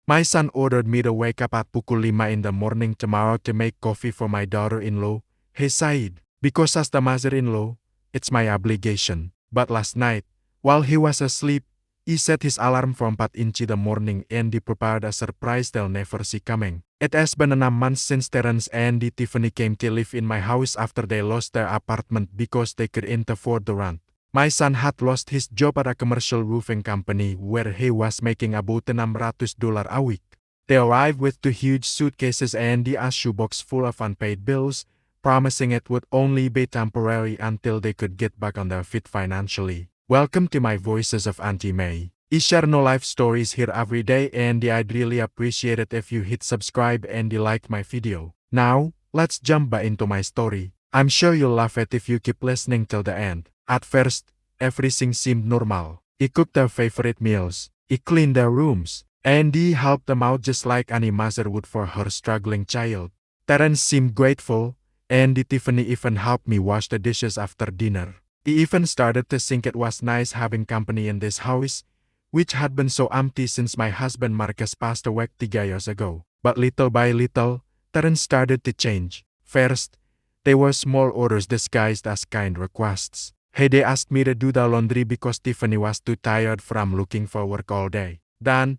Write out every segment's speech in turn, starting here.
My son ordered me to wake up at pukul 5 in the morning tomorrow to make coffee for my daughter-in-law, he said. Because as the mother-in-law, it's my obligation. But last night, while he was asleep, he set his alarm for 4 in the morning and he prepared a surprise they'll never see coming. It has been 6 months since Terence and Tiffany came to live in my house after they lost their apartment because they couldn't afford the rent. My son had lost his job at a commercial roofing company where he was making about $600 a week. They arrived with 2 huge suitcases and a shoebox full of unpaid bills, promising it would only be temporary until they could get back on their feet financially. Welcome to my Voices of Auntie May. I share no life stories here every day and I'd really appreciate it if you hit subscribe and like my video. Now, let's jump back into my story. I'm sure you'll love it if you keep listening till the end. At first, everything seemed normal. He cooked their favorite meals, he cleaned their rooms, and he helped them out just like any mother would for her struggling child. Terence seemed grateful, and Tiffany even helped me wash the dishes after dinner. He even started to think it was nice having company in this house, which had been so empty since my husband Marcus passed away 3 years ago. But little by little, Terence started to change. First, they were small orders disguised as kind requests. They asked me to do the laundry because Tiffany was too tired from looking for work all day. Then,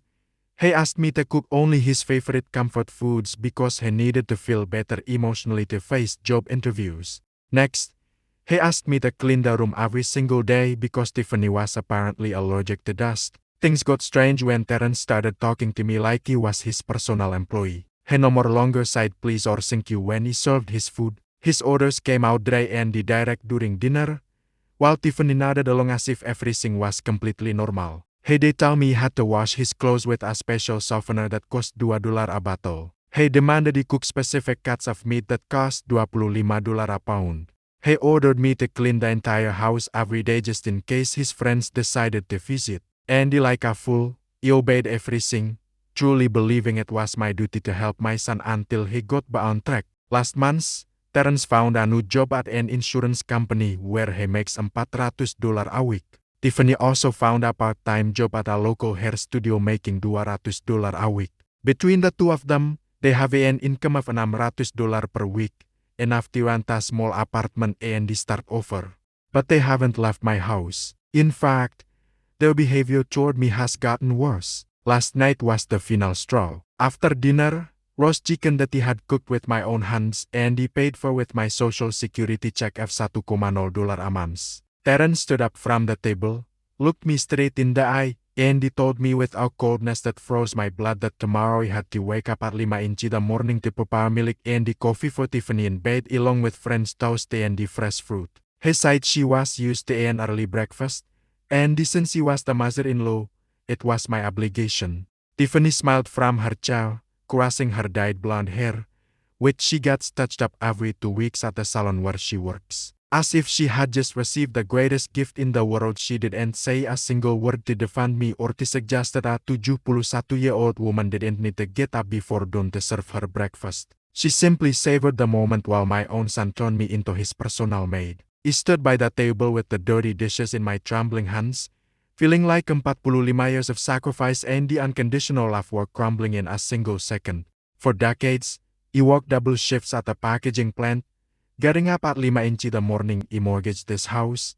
he asked me to cook only his favorite comfort foods because he needed to feel better emotionally to face job interviews. Next, he asked me to clean the room every single day because Tiffany was apparently allergic to dust. Things got strange when Terence started talking to me like he was his personal employee. He no more longer said please or thank you when he served his food. His orders came out dry and direct during dinner, while Tiffany nodded along as if everything was completely normal. He did tell me he had to wash his clothes with a special softener that cost $2 a bottle. He demanded he cook specific cuts of meat that cost $25 a pound. He ordered me to clean the entire house every day just in case his friends decided to visit. And like a fool, he obeyed everything, truly believing it was my duty to help my son until he got back on track. Last month, Terence found a new job at an insurance company where he makes $400 a week. Tiffany also found a part-time job at a local hair studio making $200 a week. Between the two of them, they have an income of $600 per week, enough to rent a small apartment and start over. But they haven't left my house. In fact, their behavior toward me has gotten worse. Last night was the final straw. After dinner, roast chicken that he had cooked with my own hands and he paid for with my social security check of $1,000 a month. Terence stood up from the table, looked me straight in the eye, and he told me with a coldness that froze my blood that tomorrow he had to wake up at 5 in the morning to prepare milk and coffee for Tiffany in bed along with French toast and fresh fruit. He said she was used to an early breakfast, and since she was the mother-in-law, it was my obligation. Tiffany smiled from her chair, caressing her dyed blonde hair, which she gets touched up every 2 weeks at the salon where she works. As if she had just received the greatest gift in the world, she didn't say a single word to defend me or to suggest that a 71-year-old woman didn't need to get up before dawn to serve her breakfast. She simply savored the moment while my own son turned me into his personal maid. I stood by the table with the dirty dishes in my trembling hands, feeling like 45 years of sacrifice and the unconditional love were crumbling in a single second. For decades, he worked double shifts at a packaging plant. Getting up at 5 in the morning, he mortgaged this house,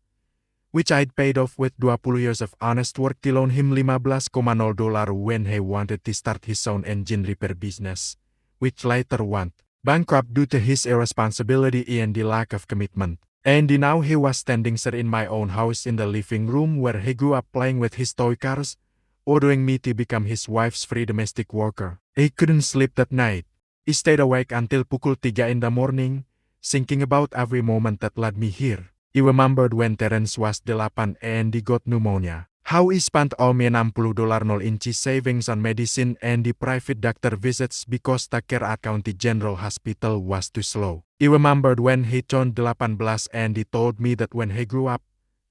which I'd paid off with 20 years of honest work to loan him $15,000 when he wanted to start his own engine repair business, which later went bankrupt due to his irresponsibility and the lack of commitment. And now he was standing there in my own house in the living room where he grew up playing with his toy cars, ordering me to become his wife's free domestic worker. He couldn't sleep that night. He stayed awake until pukul 3 in the morning, thinking about every moment that led me here. He remembered when Terence was 8 and he got pneumonia. How he spent all my $60 in savings on medicine and the private doctor visits because the care at County General Hospital was too slow. He remembered when he turned 18 and he told me that when he grew up,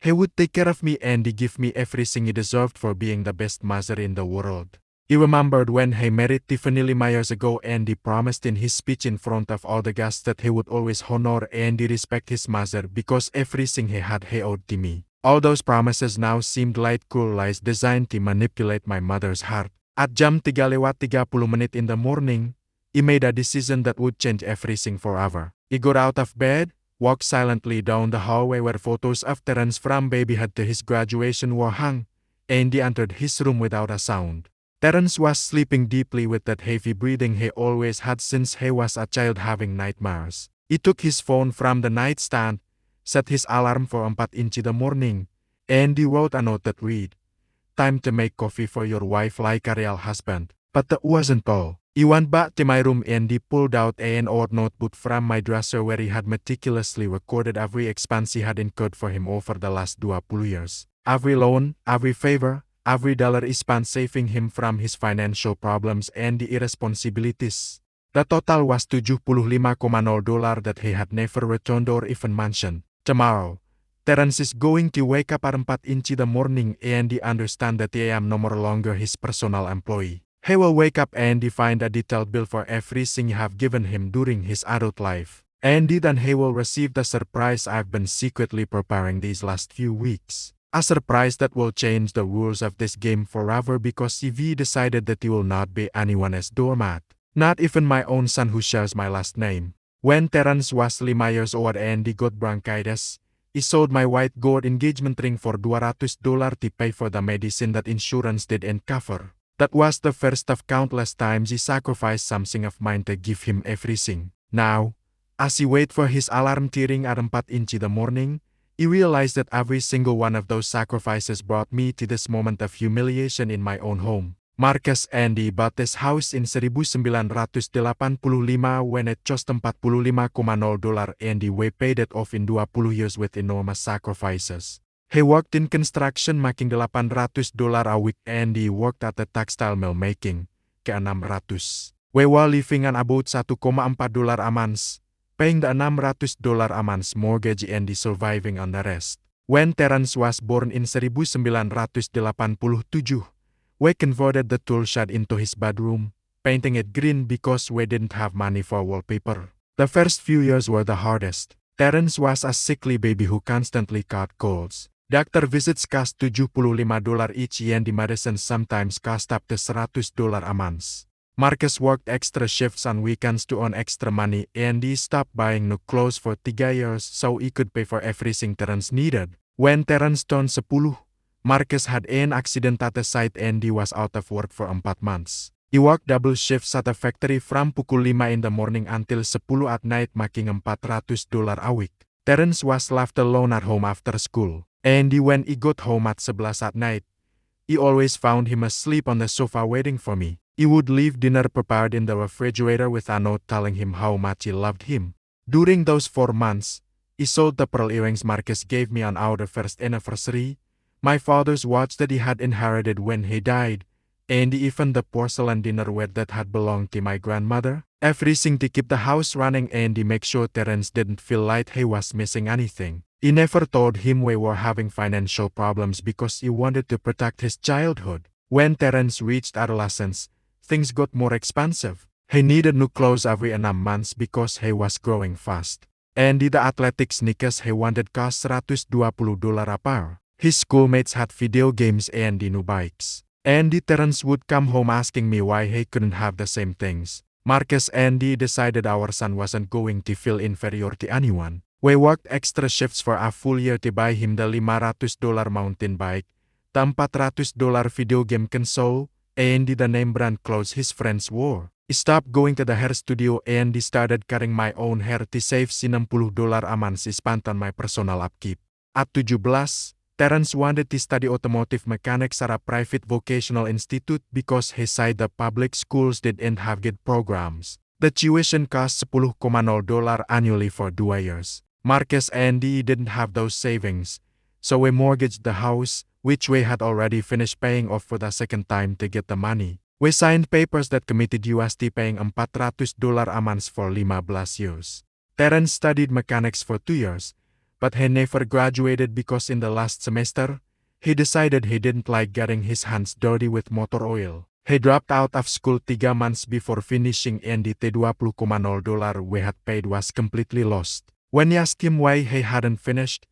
he would take care of me and he give me everything he deserved for being the best mother in the world. He remembered when he married Tiffany 5 years ago and he promised in his speech in front of all the guests that he would always honor and respect his mother because everything he had he owed to me. All those promises now seemed like cruel lies designed to manipulate my mother's heart. At jam 3:30 in the morning, he made a decision that would change everything forever. He got out of bed, walked silently down the hallway where photos of Terence from babyhood to his graduation were hung, and he entered his room without a sound. Terence was sleeping deeply with that heavy breathing he always had since he was a child, having nightmares. He took his phone from the nightstand, set his alarm for 4 in the morning, and he wrote a note that read, "Time to make coffee for your wife like a real husband." But that wasn't all. He went back to my room and he pulled out an old notebook from my dresser where he had meticulously recorded every expense he had incurred for him over the last 20 years. Every loan, every favor, every dollar he spent saving him from his financial problems and the irresponsibilities. The total was $75,000 that he had never returned or even mentioned. Tomorrow, Terence is going to wake up at 4 in the morning and he understand that I am no more longer his personal employee. He will wake up and he find a detailed bill for everything you have given him during his adult life. And then he will receive the surprise I've been secretly preparing these last few weeks. A surprise that will change the rules of this game forever because CV decided that he will not be anyone's doormat. Not even my own son who shares my last name. When Terence was 5 years old and he got bronchitis, he sold my white gold engagement ring for $200 to pay for the medicine that insurance didn't cover. That was the first of countless times he sacrificed something of mine to give him everything. Now, as he waited for his alarm to ring at 4 in the morning, he realized that every single one of those sacrifices brought me to this moment of humiliation in my own home. Marcus Andy bought this house in 1985 when it cost $45,000 and we paid it off in 20 years with enormous sacrifices. He worked in construction making $800 a week and he worked at the textile mill making $600. We were living on about $1,4 a month, paying the $600 a month mortgage and surviving on the rest. When Terence was born in 1987, we converted the tool shed into his bedroom, painting it green because we didn't have money for wallpaper. The first few years were the hardest. Terence was a sickly baby who constantly caught colds. Doctor visits cost $75 each and the medicine sometimes cost up to $100 a month. Marcus worked extra shifts on weekends to earn extra money and he stopped buying new clothes for 3 years so he could pay for everything Terence needed. When Terence turned 10, Marcus had an accident at the site and he was out of work for 4 months. He worked double shifts at the factory from pukul 5 in the morning until 10 at night making $400 a week. Terence was left alone at home after school. And when he got home at 11 at night, he always found him asleep on the sofa waiting for me. He would leave dinner prepared in the refrigerator with a note telling him how much he loved him. During those 4 months, he sold the pearl earrings Marcus gave me on our first anniversary, my father's watch that he had inherited when he died, and even the porcelain dinnerware that had belonged to my grandmother. Everything to keep the house running and to make sure Terence didn't feel like he was missing anything. He never told him we were having financial problems because he wanted to protect his childhood. When Terence reached adolescence, things got more expensive. He needed new clothes every 9 months because he was growing fast. And the athletic sneakers he wanted cost $120 a pair. His schoolmates had video games and new bikes. And Terence would come home asking me why he couldn't have the same things. Marcus and decided our son wasn't going to feel inferior to anyone. We worked extra shifts for a full year to buy him the $500 mountain bike, the $400 video game console, and the name brand clothes his friends wore. He stopped going to the hair studio and he started cutting my own hair to save $60 a month spent on my personal upkeep. At 17, Terence wanted to study automotive mechanics at a private vocational institute because he said the public schools didn't have good programs. The tuition cost $10,000 annually for 2 years. Marcus and Dee didn't have those savings, so we mortgaged the house, which we had already finished paying off for the second time to get the money. We signed papers that committed us to paying $400 a month for 15 years. Terence studied mechanics for 2 years, but he never graduated because in the last semester, he decided he didn't like getting his hands dirty with motor oil. He dropped out of school 3 months before finishing and the $20,000 we had paid was completely lost. When I asked him why he hadn't finished,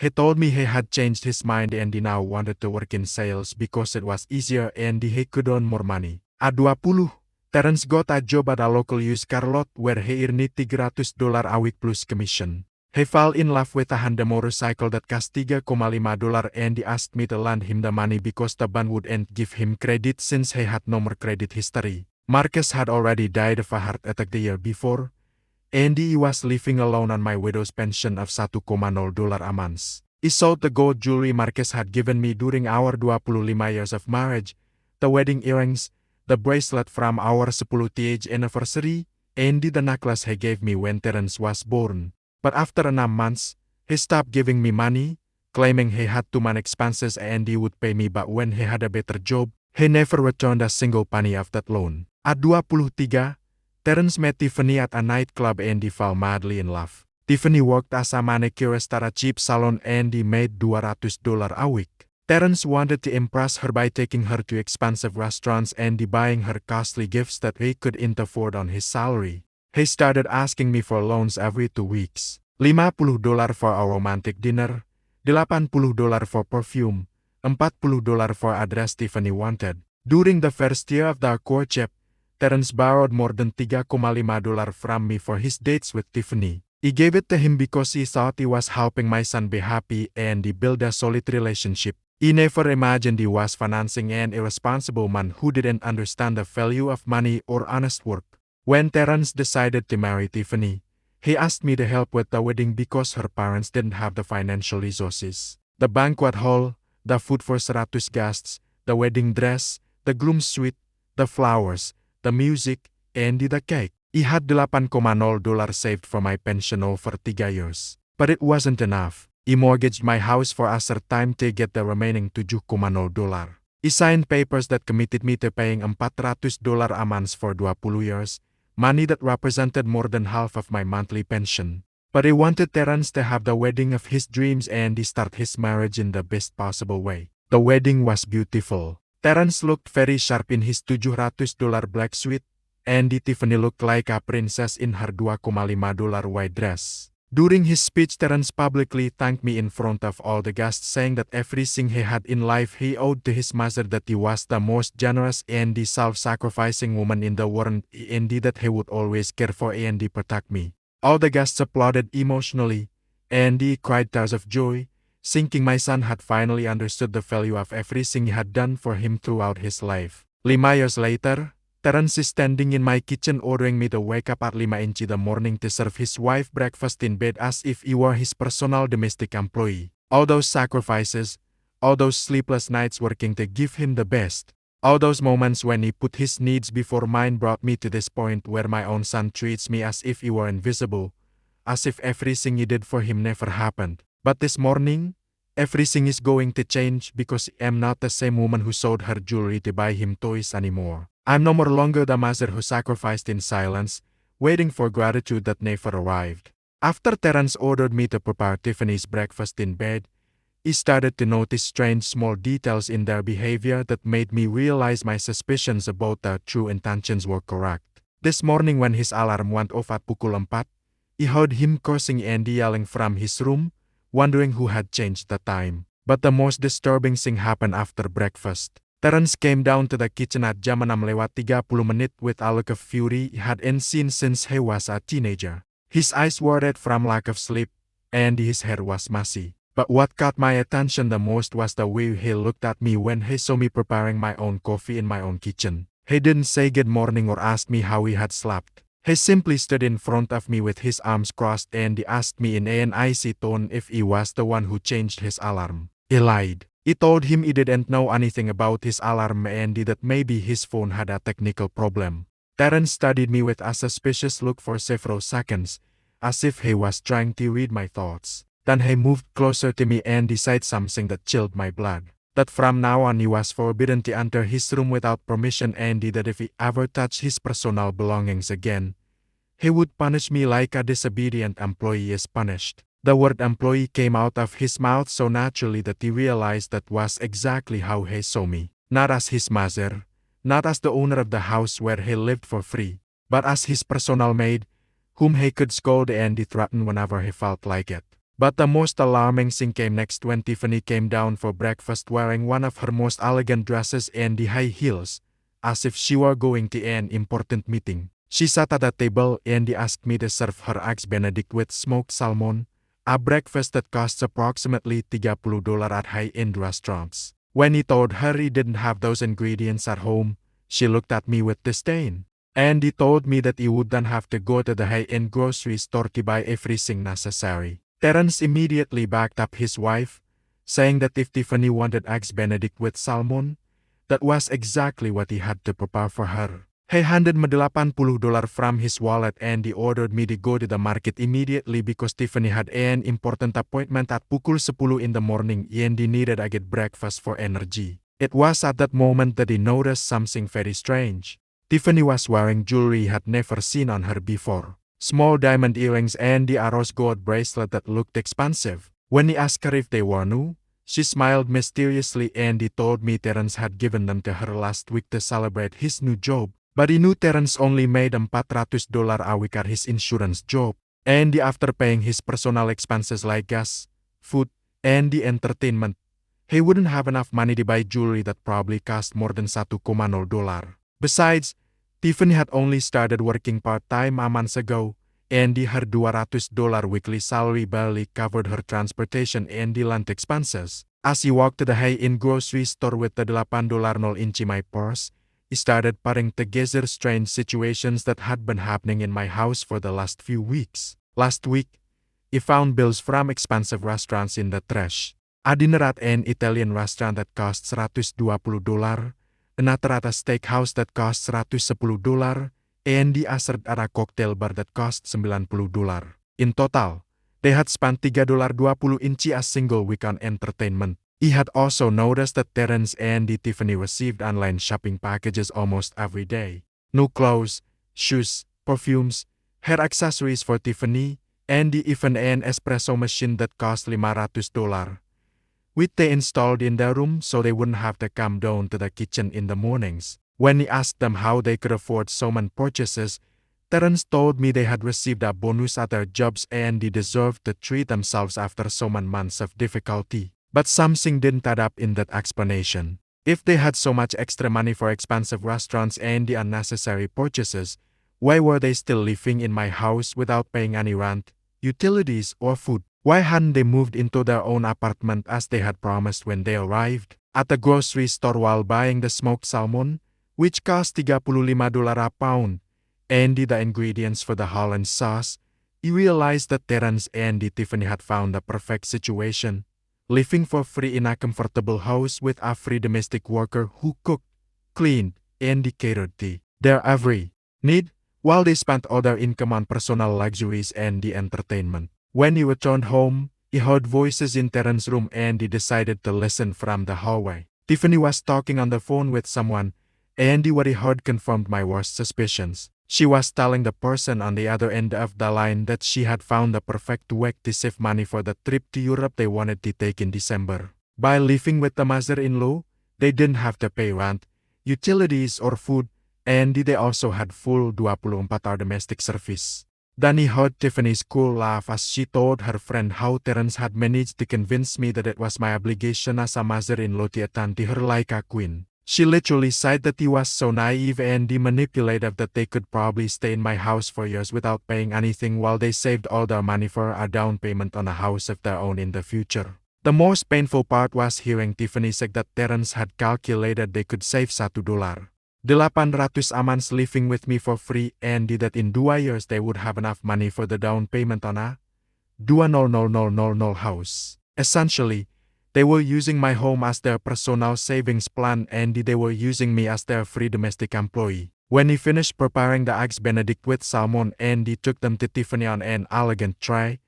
He told me he had changed his mind and he now wanted to work in sales because it was easier and he could earn more money. At 20, Terence got a job at a local used car lot where he earned $300 a week plus commission. He fell in love with a Honda motorcycle that cost $3.5 and he asked me to lend him the money because the bank wouldn't give him credit since he had no more credit history. Marcus had already died of a heart attack the year before, and he was living alone on my widow's pension of $1.0 a month. He sold the gold jewelry Marcus had given me during our 25 years of marriage, the wedding earrings, the bracelet from our 10th anniversary, and the necklace he gave me when Terence was born. But after 6 months, he stopped giving me money, claiming he had too many expenses and he would pay me, but when he had a better job, he never returned a single penny of that loan. At 23, Terence met Tiffany at a nightclub and he fell madly in love. Tiffany worked as a manicurist at a cheap salon and he made $200 a week. Terence wanted to impress her by taking her to expensive restaurants and buying her costly gifts that he couldn't afford on his salary. He started asking me for loans every 2 weeks. $50 for a romantic dinner, $80 for perfume, $40 for a dress Tiffany wanted. During the first year of the courtship, Terence borrowed more than $3.5 from me for his dates with Tiffany. He gave it to him because he thought he was helping my son be happy and build a solid relationship. He never imagined he was financing an irresponsible man who didn't understand the value of money or honest work. When Terence decided to marry Tiffany, he asked me to help with the wedding because her parents didn't have the financial resources. The banquet hall, the food for 100 guests, the wedding dress, the groom's suite, the flowers, the music, and the cake. He had $8.0 saved for my pension over 3 years. But it wasn't enough. He mortgaged my house for a short time to get the remaining $7.0. He signed papers that committed me to paying $400 a month for 20 years, money that represented more than half of my monthly pension. But he wanted Terence to have the wedding of his dreams and he start his marriage in the best possible way. The wedding was beautiful. Terence looked very sharp in his $700 black suit, and Tiffany looked like a princess in her $2.5 white dress. During his speech, Terence publicly thanked me in front of all the guests, saying that everything he had in life he owed to his mother, that he was the most generous and self-sacrificing woman in the world, and that he would always care for and protect me. All the guests applauded emotionally, and he cried tears of joy, thinking my son had finally understood the value of everything he had done for him throughout his life. 5 years later, Terence is standing in my kitchen ordering me to wake up at 5 in the morning to serve his wife breakfast in bed as if he were his personal domestic employee. All those sacrifices, all those sleepless nights working to give him the best, all those moments when he put his needs before mine brought me to this point where my own son treats me as if he were invisible, as if everything he did for him never happened. But this morning, everything is going to change because I am not the same woman who sold her jewelry to buy him toys anymore. I'm no more longer the mother who sacrificed in silence, waiting for gratitude that never arrived. After Terence ordered me to prepare Tiffany's breakfast in bed, he started to notice strange small details in their behavior that made me realize my suspicions about their true intentions were correct. This morning when his alarm went off at pukul 4, he heard him cursing and yelling from his room, wondering who had changed the time. But the most disturbing thing happened after breakfast. Terence came down to the kitchen at jam 6:30 with a look of fury he hadn't seen since he was a teenager. His eyes were red from lack of sleep, and his hair was messy. But what caught my attention the most was the way he looked at me when he saw me preparing my own coffee in my own kitchen. He didn't say good morning or ask me how he had slept. He simply stood in front of me with his arms crossed and he asked me in an icy tone if he was the one who changed his alarm. He lied. He told him he didn't know anything about his alarm and that maybe his phone had a technical problem. Terence studied me with a suspicious look for several seconds, as if he was trying to read my thoughts. Then he moved closer to me and said something that chilled my blood. That from now on he was forbidden to enter his room without permission and that if he ever touched his personal belongings again, he would punish me like a disobedient employee is punished. The word employee came out of his mouth so naturally that he realized that was exactly how he saw me. Not as his mother, not as the owner of the house where he lived for free, but as his personal maid, whom he could scold and threaten whenever he felt like it. But the most alarming thing came next when Tiffany came down for breakfast wearing one of her most elegant dresses and the high heels, as if she were going to an important meeting. She sat at the table and asked me to serve her eggs Benedict with smoked salmon, a breakfast that costs approximately $30 at high-end restaurants. When he told her he didn't have those ingredients at home, she looked at me with disdain. And he told me that he would then have to go to the high-end grocery store to buy everything necessary. Terence immediately backed up his wife, saying that if Tiffany wanted eggs Benedict with salmon, that was exactly what he had to prepare for her. He handed me $80 from his wallet and he ordered me to go to the market immediately because Tiffany had an important appointment at pukul 10 in the morning and he needed a good breakfast for energy. It was at that moment that he noticed something very strange. Tiffany was wearing jewelry he had never seen on her before. Small diamond earrings and the rose gold bracelet that looked expensive. When he asked her if they were new, she smiled mysteriously and he told me Terence had given them to her last week to celebrate his new job. But he knew Terence only made $400 a week at his insurance job. And after paying his personal expenses like gas, food, and the entertainment, he wouldn't have enough money to buy jewelry that probably cost more than $1.0. Besides, Tiffany had only started working part-time a month ago, and her $200 weekly salary barely covered her transportation and the lunch expenses. As he walked to the high-end grocery store with the $8 in my purse, he started putting together strange situations that had been happening in my house for the last few weeks. Last week, he found bills from expensive restaurants in the trash. A dinner at an Italian restaurant that costs $120, another at a steakhouse that costs $110, and he served at a cocktail bar that costs $90. In total, they had spent $3.20 in a single week on entertainment. He had also noticed that Terence and Tiffany received online shopping packages almost every day. New clothes, shoes, perfumes, hair accessories for Tiffany, and even an espresso machine that cost $500, which they installed in their room so they wouldn't have to come down to the kitchen in the mornings. When he asked them how they could afford so many purchases, Terence told me they had received a bonus at their jobs and they deserved to treat themselves after so many months of difficulty. But something didn't add up in that explanation. If they had so much extra money for expensive restaurants and the unnecessary purchases, why were they still living in my house without paying any rent, utilities, or food? Why hadn't they moved into their own apartment as they had promised when they arrived? At the grocery store while buying the smoked salmon, which cost $35 a pound, and the ingredients for the Holland sauce, he realized that Terence and Tiffany had found the perfect situation. Living for free in a comfortable house with a free domestic worker who cooked, cleaned, and catered to their every need, while they spent all their income on personal luxuries and the entertainment. When he returned home, he heard voices in Terence's room and he decided to listen from the hallway. Tiffany was talking on the phone with someone, and what he heard confirmed my worst suspicions. She was telling the person on the other end of the line that she had found the perfect way to save money for the trip to Europe they wanted to take in December. By living with the mother-in-law, they didn't have to pay rent, utilities, or food, and they also had full 24-hour domestic service. Then he heard Tiffany's cool laugh as she told her friend how Terence had managed to convince me that it was my obligation as a mother-in-law to attend to her like a queen. She literally said that he was so naive and manipulative that they could probably stay in my house for years without paying anything while they saved all their money for a down payment on a house of their own in the future. The most painful part was hearing Tiffany say that Terence had calculated they could save $1. $800 a month living with me for free and that in 2 years they would have enough money for the down payment on a $2,000 house. Essentially, they were using my home as their personal savings plan and they were using me as their free domestic employee. When he finished preparing the eggs Benedict with salmon and he took them to Tiffany on an elegant tray,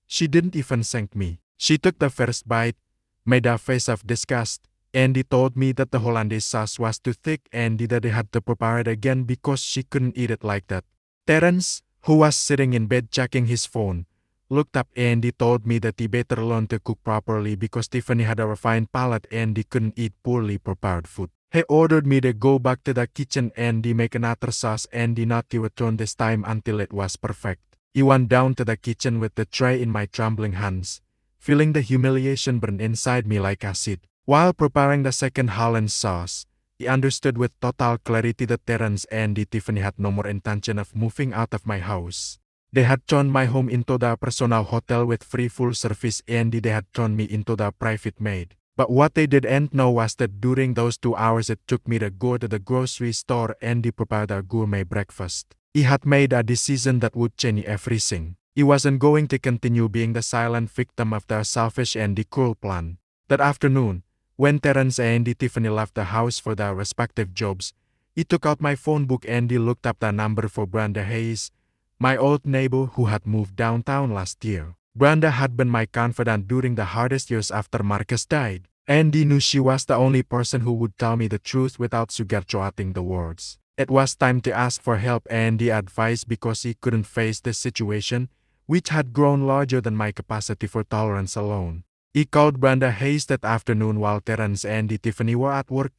she didn't even thank me. She took the first bite, made a face of disgust, and he told me that the Hollandaise sauce was too thick and that they had to prepare it again because she couldn't eat it like that. Terence, who was sitting in bed checking his phone, looked up and he told me that he better learn to cook properly because Tiffany had a refined palate and he couldn't eat poorly prepared food. He ordered me to go back to the kitchen and make another sauce and not to return this time until it was perfect. He went down to the kitchen with the tray in my trembling hands, feeling the humiliation burn inside me like acid. While preparing the second Holland sauce, he understood with total clarity that Terence and Tiffany had no more intention of moving out of my house. They had turned my home into the personal hotel with free full service, and they had turned me into the private maid. But what they didn't know was that during those 2 hours it took me to go to the grocery store and prepare a gourmet breakfast, he had made a decision that would change everything. He wasn't going to continue being the silent victim of their selfish and cruel plan. That afternoon, when Terence and Tiffany left the house for their respective jobs, he took out my phone book and he looked up the number for Brenda Hayes, my old neighbor who had moved downtown last year. Brenda had been my confidant during the hardest years after Marcus died, and he knew she was the only person who would tell me the truth without sugarcoating the words. It was time to ask for help and advice because he couldn't face this situation, which had grown larger than my capacity for tolerance alone. He called Brenda Hayes that afternoon while Terence and Tiffany were at work,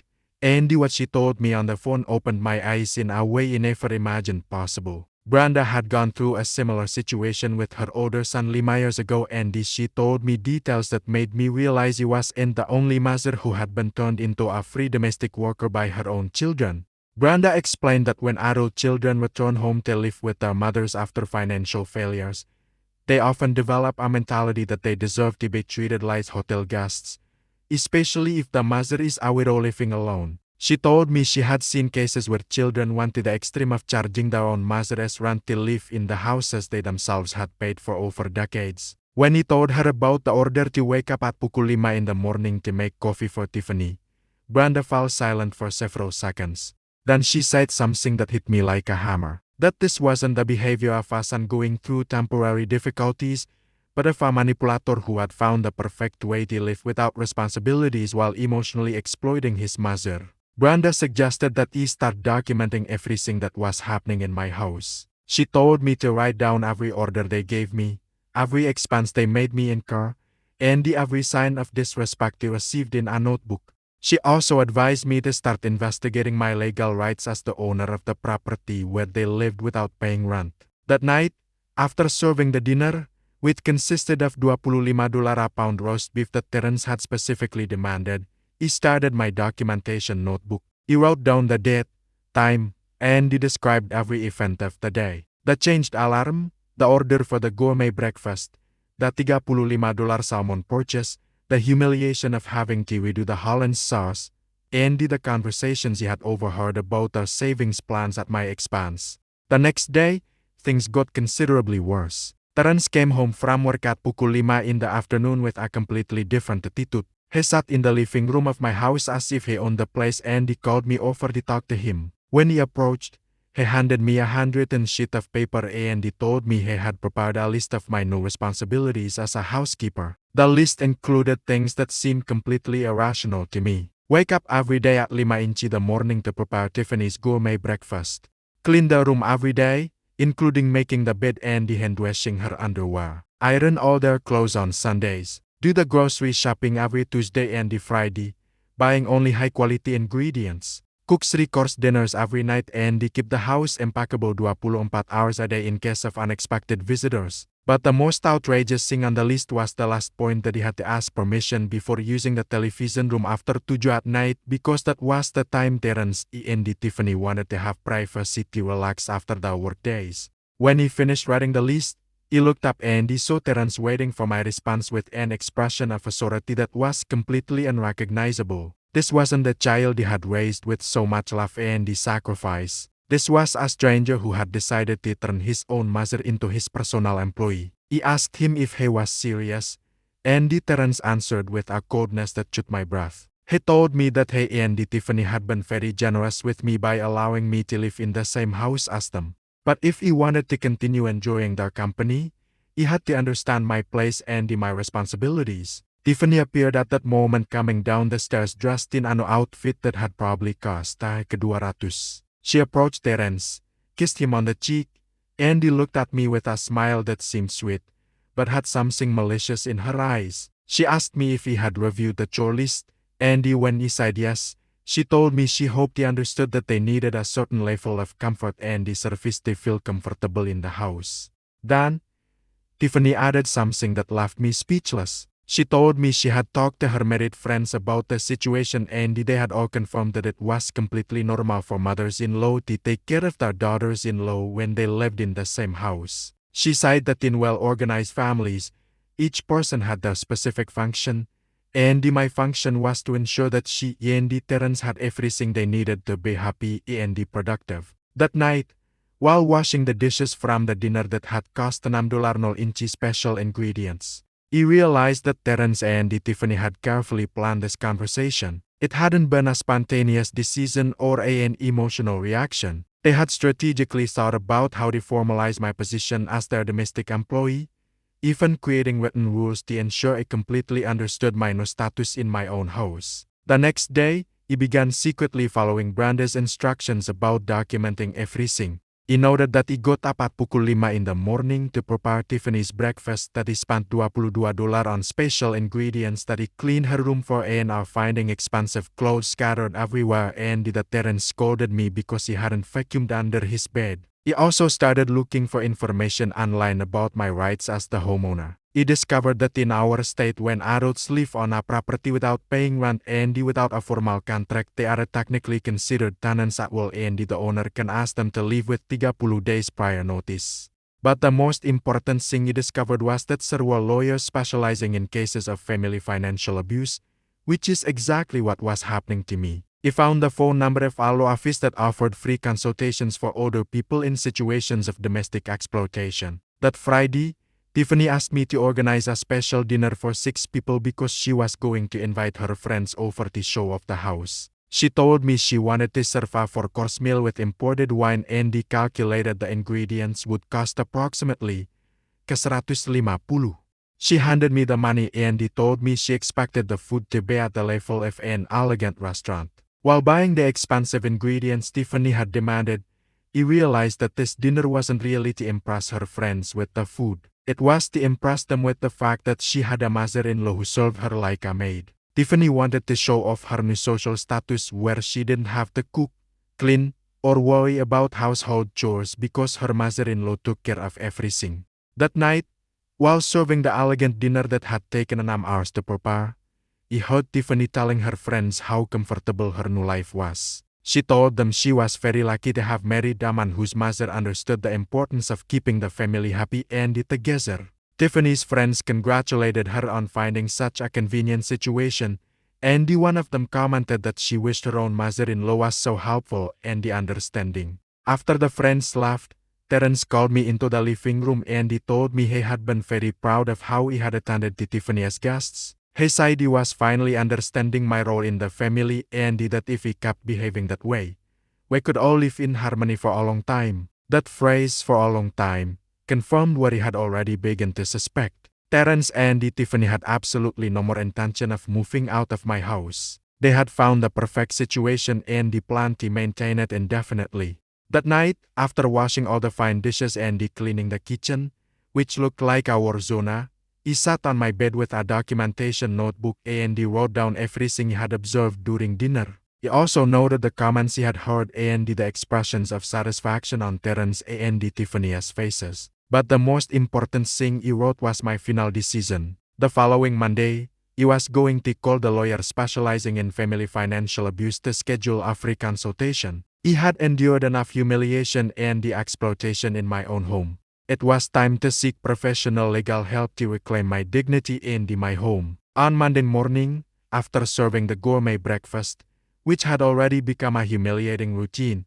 and what she told me on the phone opened my eyes in a way I never imagined possible. Brenda had gone through a similar situation with her older son Lima years ago, and she told me details that made me realize he wasn't the only mother who had been turned into a free domestic worker by her own children. Brenda explained that when adult children return home to live with their mothers after financial failures, they often develop a mentality that they deserve to be treated like hotel guests, especially if the mother is a widow living alone. She told me she had seen cases where children went to the extreme of charging their own mother as rent to live in the houses they themselves had paid for over decades. When he told her about the order to wake up at pukul 5 in the morning to make coffee for Tiffany, Brenda fell silent for several seconds. Then she said something that hit me like a hammer. That this wasn't the behavior of a son going through temporary difficulties, but of a manipulator who had found the perfect way to live without responsibilities while emotionally exploiting his mother. Brenda suggested that he start documenting everything that was happening in my house. She told me to write down every order they gave me, every expense they made me incur, and every sign of disrespect they received in a notebook. She also advised me to start investigating my legal rights as the owner of the property where they lived without paying rent. That night, after serving the dinner, which consisted of $25 a pound roast beef that Terence had specifically demanded, he started my documentation notebook. He wrote down the date, time, and he described every event of the day. The changed alarm, the order for the gourmet breakfast, the $35 salmon purchase, the humiliation of having to redo the Holland sauce, and the conversations he had overheard about their savings plans at my expense. The next day, things got considerably worse. Terence came home from work at pukul 5 in the afternoon with a completely different attitude. He sat in the living room of my house as if he owned the place, and he called me over to talk to him. When he approached, he handed me a handwritten sheet of paper and he told me he had prepared a list of my new responsibilities as a housekeeper. The list included things that seemed completely irrational to me. Wake up every day at 5 in the morning to prepare Tiffany's gourmet breakfast. Clean the room every day, including making the bed and hand-washing her underwear. Iron all their clothes on Sundays. Do the grocery shopping every Tuesday and Friday, buying only high-quality ingredients. Cook 3-course dinners every night and keep the house impeccable 24 hours a day in case of unexpected visitors. But the most outrageous thing on the list was the last point, that he had to ask permission before using the television room after 2 at night, because that was the time Terence and Tiffany wanted to have privacy to relax after their work days. When he finished writing the list, he looked up and he saw Terence waiting for my response with an expression of authority that was completely unrecognizable. This wasn't the child he had raised with so much love and sacrifice. This was a stranger who had decided to turn his own mother into his personal employee. He asked him if he was serious, and Terence answered with a coldness that shook my breath. He told me that he and Tiffany had been very generous with me by allowing me to live in the same house as them. But if he wanted to continue enjoying their company, he had to understand my place and my responsibilities. Tiffany appeared at that moment coming down the stairs dressed in an outfit that had probably cost $200. She approached Terence, kissed him on the cheek, and he looked at me with a smile that seemed sweet, but had something malicious in her eyes. She asked me if he had reviewed the chore list, and when he said yes, she told me she hoped he understood that they needed a certain level of comfort and service to feel comfortable in the house. Then, Tiffany added something that left me speechless. She told me she had talked to her married friends about the situation and they had all confirmed that it was completely normal for mothers-in-law to take care of their daughters-in-law when they lived in the same house. She said that in well-organized families, each person had their specific function, and my function was to ensure that she and Terence had everything they needed to be happy and productive. That night, while washing the dishes from the dinner that had cost $6 in special ingredients, he realized that Terence and Tiffany had carefully planned this conversation. It hadn't been a spontaneous decision or an emotional reaction. They had strategically thought about how to formalize my position as their domestic employee, even creating written rules to ensure I completely understood my new status in my own house. The next day, he began secretly following Branda's instructions about documenting everything. He noted that he got up at pukul 5 in the morning to prepare Tiffany's breakfast, that he spent $22 on special ingredients, that he cleaned her room for A&R finding expensive clothes scattered everywhere, and that Terence scolded me because he hadn't vacuumed under his bed. He also started looking for information online about my rights as the homeowner. He discovered that in our state, when adults live on a property without paying rent and without a formal contract, they are technically considered tenants at will, and the owner can ask them to leave with 30 days prior notice. But the most important thing he discovered was that there were lawyers specializing in cases of family financial abuse, which is exactly what was happening to me. He found the phone number of a law office that offered free consultations for older people in situations of domestic exploitation. That Friday, Tiffany asked me to organize a special dinner for 6 people because she was going to invite her friends over to show off the house. She told me she wanted to serve a 4-course meal with imported wine, and calculated the ingredients would cost approximately $150. She handed me the money and told me she expected the food to be at the level of an elegant restaurant. While buying the expensive ingredients Tiffany had demanded, he realized that this dinner wasn't really to impress her friends with the food. It was to impress them with the fact that she had a mother-in-law who served her like a maid. Tiffany wanted to show off her new social status, where she didn't have to cook, clean, or worry about household chores because her mother-in-law took care of everything. That night, while serving the elegant dinner that had taken 9 hours to prepare, he heard Tiffany telling her friends how comfortable her new life was. She told them she was very lucky to have married a man whose mother understood the importance of keeping the family happy and together. Tiffany's friends congratulated her on finding such a convenient situation, and one of them commented that she wished her own mother-in-law was so helpful and understanding. After the friends left, Terence called me into the living room and he told me he had been very proud of how he had attended to Tiffany as guests. He said he was finally understanding my role in the family, and that if he kept behaving that way, we could all live in harmony for a long time. That phrase, "for a long time," confirmed what he had already begun to suspect. Terence and Tiffany had absolutely no more intention of moving out of my house. They had found the perfect situation and planned to maintain it indefinitely. That night, after washing all the fine dishes and cleaning the kitchen, which looked like a war zone, he sat on my bed with a documentation notebook and wrote down everything he had observed during dinner. He also noted the comments he had heard and the expressions of satisfaction on Terence and Tiffany's faces. But the most important thing he wrote was my final decision. The following Monday, he was going to call the lawyer specializing in family financial abuse to schedule a free consultation. He had endured enough humiliation and exploitation in my own home. It was time to seek professional legal help to reclaim my dignity in my home. On Monday morning, after serving the gourmet breakfast, which had already become a humiliating routine,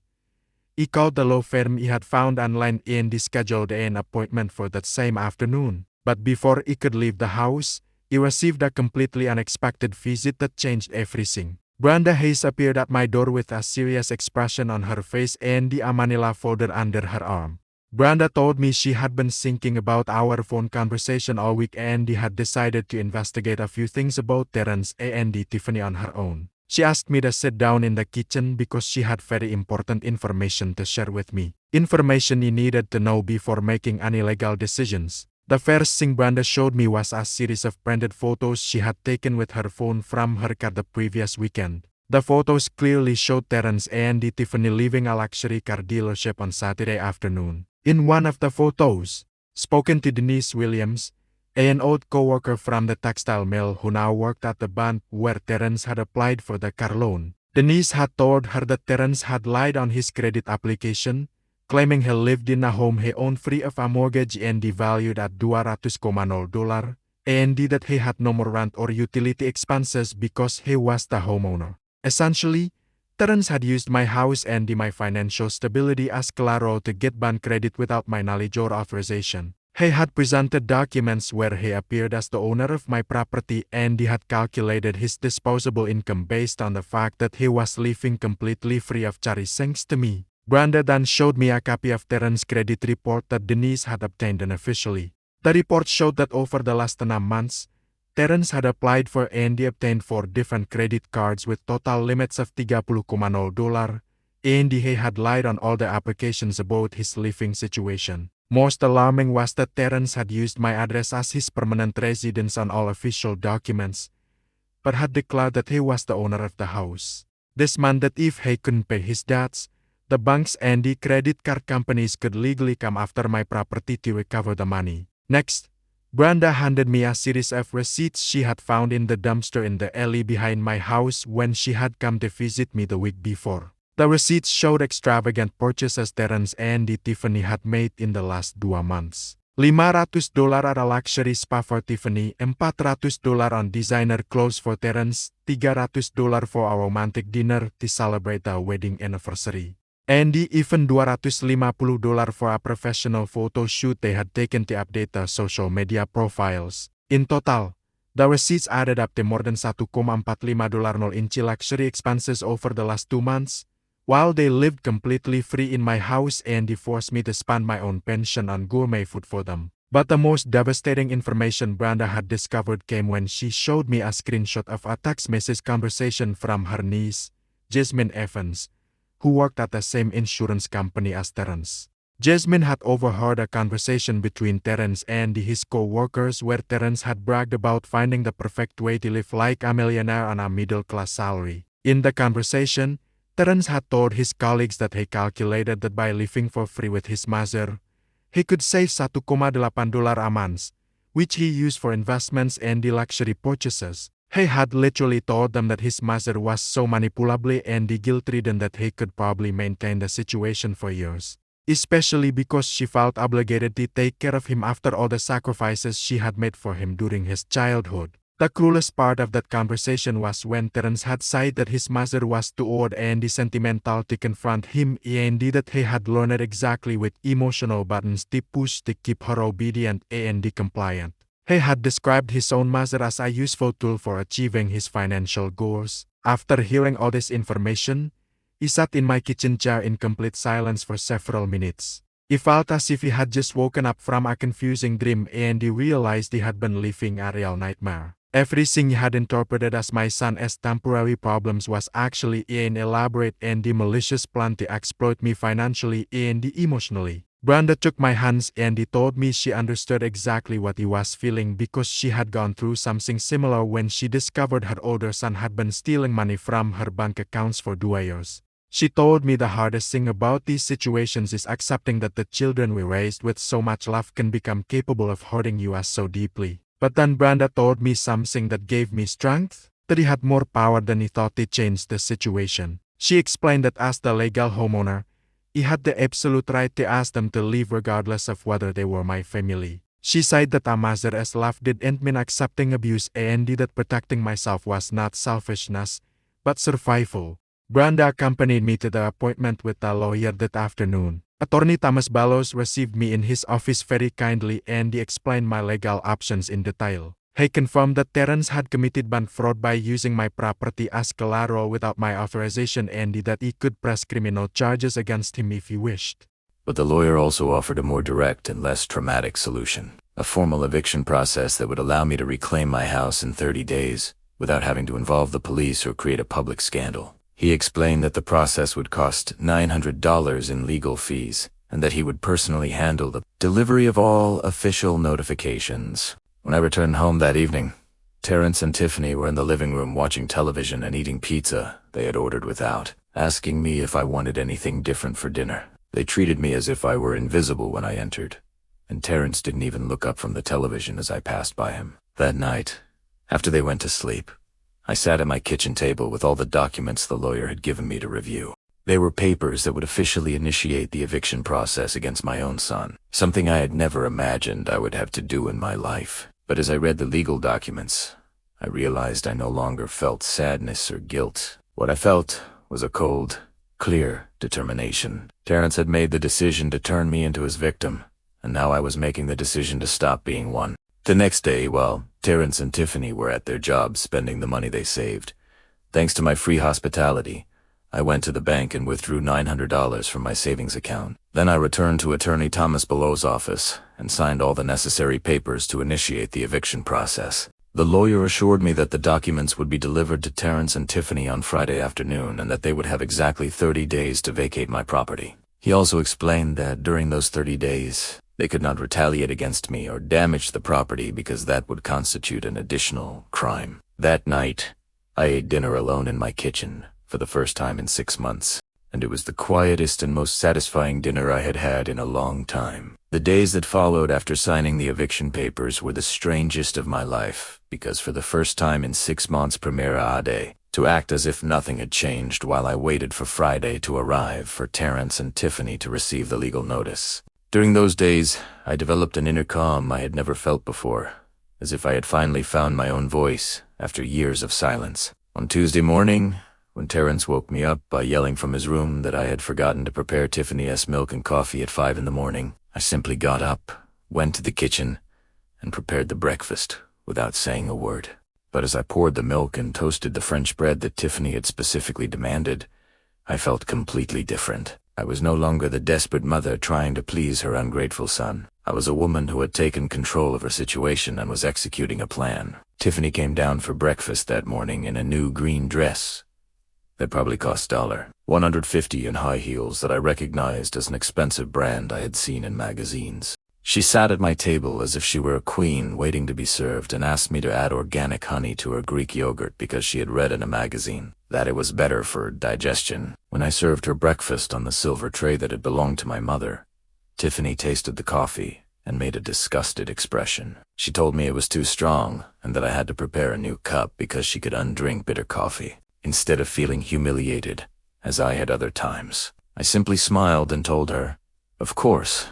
he called the law firm he had found online and scheduled an appointment for that same afternoon. But before he could leave the house, he received a completely unexpected visit that changed everything. Brenda Hayes appeared at my door with a serious expression on her face and a manila folder under her arm. Brenda told me she had been thinking about our phone conversation all week and had decided to investigate a few things about Terence and Tiffany on her own. She asked me to sit down in the kitchen because she had very important information to share with me. Information he needed to know before making any legal decisions. The first thing Brenda showed me was a series of printed photos she had taken with her phone from her car the previous weekend. The photos clearly showed Terence and Tiffany leaving a luxury car dealership on Saturday afternoon. In one of the photos, spoken to Denise Williams, An old co-worker from the textile mill who now worked at the bank where Terence had applied for the car loan. Denise had told her that Terence had lied on his credit application, claiming he lived in a home he owned free of a mortgage and valued at $200,000, and that he had no more rent or utility expenses because he was the homeowner. Essentially, Terence had used my house and my financial stability as collateral to get bank credit without my knowledge or authorization. He had presented documents where he appeared as the owner of my property and he had calculated his disposable income based on the fact that he was living completely free of charges thanks to me. Brenda then showed me a copy of Terence's credit report that Denise had obtained unofficially. The report showed that over the last 9 months, Terence had applied for and obtained 4 different credit cards with total limits of $30,000, and he had lied on all the applications about his living situation. Most alarming was that Terence had used my address as his permanent residence on all official documents, but had declared that he was the owner of the house. This meant that if he couldn't pay his debts, the banks and the credit card companies could legally come after my property to recover the money. Next, Brenda handed me a series of receipts she had found in the dumpster in the alley behind my house when she had come to visit me the week before. The receipts showed extravagant purchases Terence and Tiffany had made in the last 2 months. $500 at a luxury spa for Tiffany, $400 on designer clothes for Terence, $300 for a romantic dinner to celebrate our wedding anniversary. And even $250 for a professional photo shoot they had taken to update their social media profiles. In total, the receipts added up to more than $1,450 in luxury expenses over the last 2 months, while they lived completely free in my house and forced me to spend my own pension on gourmet food for them. But the most devastating information Brenda had discovered came when she showed me a screenshot of a text message conversation from her niece, Jasmine Evans, who worked at the same insurance company as Terence. Jasmine had overheard a conversation between Terence and his co-workers where Terence had bragged about finding the perfect way to live like a millionaire on a middle-class salary. In the conversation, Terence had told his colleagues that he calculated that by living for free with his mother, he could save $1,800 a month, which he used for investments and luxury purchases. He had literally told them that his mother was so manipulable and guilt-ridden that he could probably maintain the situation for years, especially because she felt obligated to take care of him after all the sacrifices she had made for him during his childhood. The cruelest part of that conversation was when Terence had said that his mother was too old and sentimental to confront him and that he had learned exactly which emotional buttons to push to keep her obedient and compliant. He had described his own mother as a useful tool for achieving his financial goals. After hearing all this information, he sat in my kitchen chair in complete silence for several minutes. He felt as if he had just woken up from a confusing dream and he realized he had been living a real nightmare. Everything he had interpreted as my son's temporary problems was actually an elaborate and malicious plan to exploit me financially and emotionally. Brenda took my hands and told me she understood exactly what he was feeling because she had gone through something similar when she discovered her older son had been stealing money from her bank accounts for 2 years. She told me the hardest thing about these situations is accepting that the children we raised with so much love can become capable of hurting you so deeply. But then Brenda told me something that gave me strength, that he had more power than he thought to change the situation. She explained that as the legal homeowner, he had the absolute right to ask them to leave regardless of whether they were my family. She said that a mother's love didn't mean accepting abuse and that protecting myself was not selfishness, but survival. Brenda accompanied me to the appointment with the lawyer that afternoon. Attorney Thomas Ballos received me in his office very kindly and he explained my legal options in detail. He confirmed that Terence had committed bank fraud by using my property as collateral without my authorization and that he could press criminal charges against him if he wished. But the lawyer also offered a more direct and less traumatic solution, a formal eviction process that would allow me to reclaim my house in 30 days, without having to involve the police or create a public scandal. He explained that the process would cost $900 in legal fees, and that he would personally handle the delivery of all official notifications. When I returned home that evening, Terence and Tiffany were in the living room watching television and eating pizza they had ordered without, asking me if I wanted anything different for dinner. They treated me as if I were invisible when I entered, and Terrence didn't even look up from the television as I passed by him. That night, after they went to sleep, I sat at my kitchen table with all the documents the lawyer had given me to review. They were papers that would officially initiate the eviction process against my own son, something I had never imagined I would have to do in my life. But as I read the legal documents, I realized I no longer felt sadness or guilt. What I felt was a cold, clear determination. Terrence had made the decision to turn me into his victim, and now I was making the decision to stop being one. The next day, while Terrence and Tiffany were at their jobs spending the money they saved, thanks to my free hospitality, I went to the bank and withdrew $900 from my savings account. Then I returned to Attorney Thomas Below's office and signed all the necessary papers to initiate the eviction process. The lawyer assured me that the documents would be delivered to Terrence and Tiffany on Friday afternoon and that they would have exactly 30 days to vacate my property. He also explained that during those 30 days, they could not retaliate against me or damage the property because that would constitute an additional crime. That night, I ate dinner alone in my kitchen for the first time in 6 months, and it was the quietest and most satisfying dinner I had had in a long time. The days that followed after signing the eviction papers were the strangest of my life, because for the first time in 6 months primera day, to act as if nothing had changed while I waited for Friday to arrive for Terrence and Tiffany to receive the legal notice. During those days, I developed an inner calm I had never felt before, as if I had finally found my own voice after years of silence. On Tuesday morning, when Terrence woke me up by yelling from his room that I had forgotten to prepare Tiffany's milk and coffee at 5 in the morning, I simply got up, went to the kitchen, and prepared the breakfast without saying a word. But as I poured the milk and toasted the French bread that Tiffany had specifically demanded, I felt completely different. I was no longer the desperate mother trying to please her ungrateful son. I was a woman who had taken control of her situation and was executing a plan. Tiffany came down for breakfast that morning in a new green dress that probably cost $150 in high heels that I recognized as an expensive brand I had seen in magazines. She sat at my table as if she were a queen waiting to be served and asked me to add organic honey to her Greek yogurt because she had read in a magazine that it was better for digestion. When I served her breakfast on the silver tray that had belonged to my mother, Tiffany tasted the coffee and made a disgusted expression. She told me it was too strong and that I had to prepare a new cup because she could undrink bitter coffee. Instead of feeling humiliated, as I had other times, I simply smiled and told her, "Of course,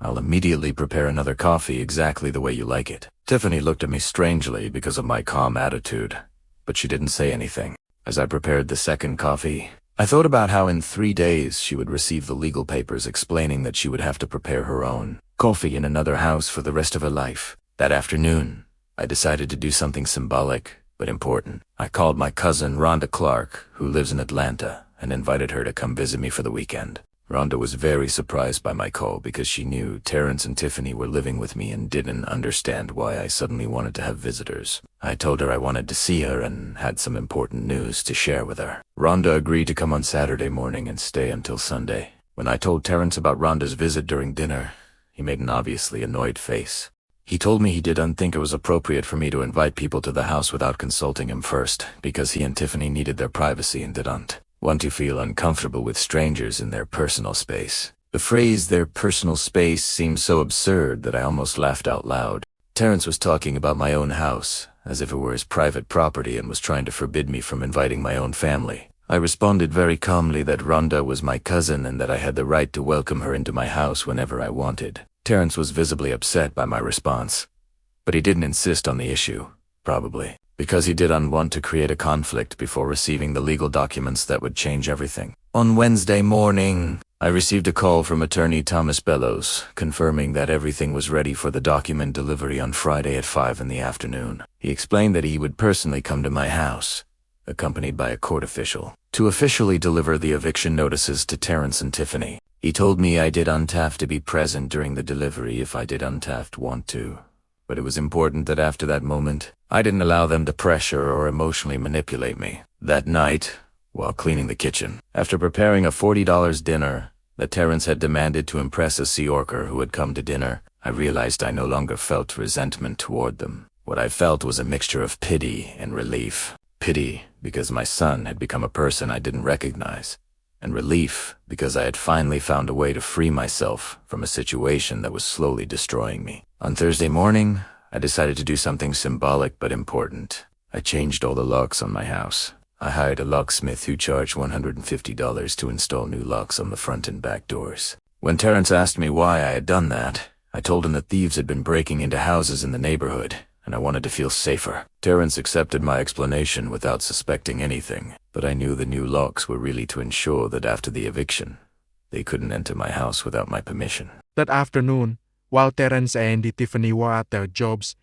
I'll immediately prepare another coffee exactly the way you like it." Tiffany looked at me strangely because of my calm attitude, but she didn't say anything. As I prepared the second coffee, I thought about how in 3 days she would receive the legal papers explaining that she would have to prepare her own coffee in another house for the rest of her life. That afternoon, I decided to do something symbolic but important. I called my cousin Rhonda Clark, who lives in Atlanta, and invited her to come visit me for the weekend. Rhonda was very surprised by my call because she knew Terrence and Tiffany were living with me and didn't understand why I suddenly wanted to have visitors. I told her I wanted to see her and had some important news to share with her. Rhonda agreed to come on Saturday morning and stay until Sunday. When I told Terrence about Rhonda's visit during dinner, he made an obviously annoyed face. He told me he didn't think it was appropriate for me to invite people to the house without consulting him first, because he and Tiffany needed their privacy and didn't want to feel uncomfortable with strangers in their personal space. The phrase "their personal space" seemed so absurd that I almost laughed out loud. Terrence was talking about my own house, as if it were his private property, and was trying to forbid me from inviting my own family. I responded very calmly that Rhonda was my cousin and that I had the right to welcome her into my house whenever I wanted. Terrence was visibly upset by my response, but he didn't insist on the issue, probably because he didn't want to create a conflict before receiving the legal documents that would change everything. On Wednesday morning, I received a call from Attorney Thomas Bellows, confirming that everything was ready for the document delivery on Friday at 5 in the afternoon. He explained that he would personally come to my house, accompanied by a court official, to officially deliver the eviction notices to Terrence and Tiffany. He told me I didn't have to be present during the delivery if I didn't want to, but it was important that after that moment, I didn't allow them to pressure or emotionally manipulate me. That night, while cleaning the kitchen, after preparing a $40 dinner that Terrence had demanded to impress a Sea Orker who had come to dinner, I realized I no longer felt resentment toward them. What I felt was a mixture of pity and relief. Pity because my son had become a person I didn't recognize, and relief because I had finally found a way to free myself from a situation that was slowly destroying me. On Thursday morning, I decided to do something symbolic but important. I changed all the locks on my house. I hired a locksmith who charged $150 to install new locks on the front and back doors. When Terrence asked me why I had done that, I told him that thieves had been breaking into houses in the neighborhood, and I wanted to feel safer. Terrence accepted my explanation without suspecting anything, but I knew the new locks were really to ensure that after the eviction, they couldn't enter my house without my permission. That afternoon, while Terrence and Tiffany were at their jobs,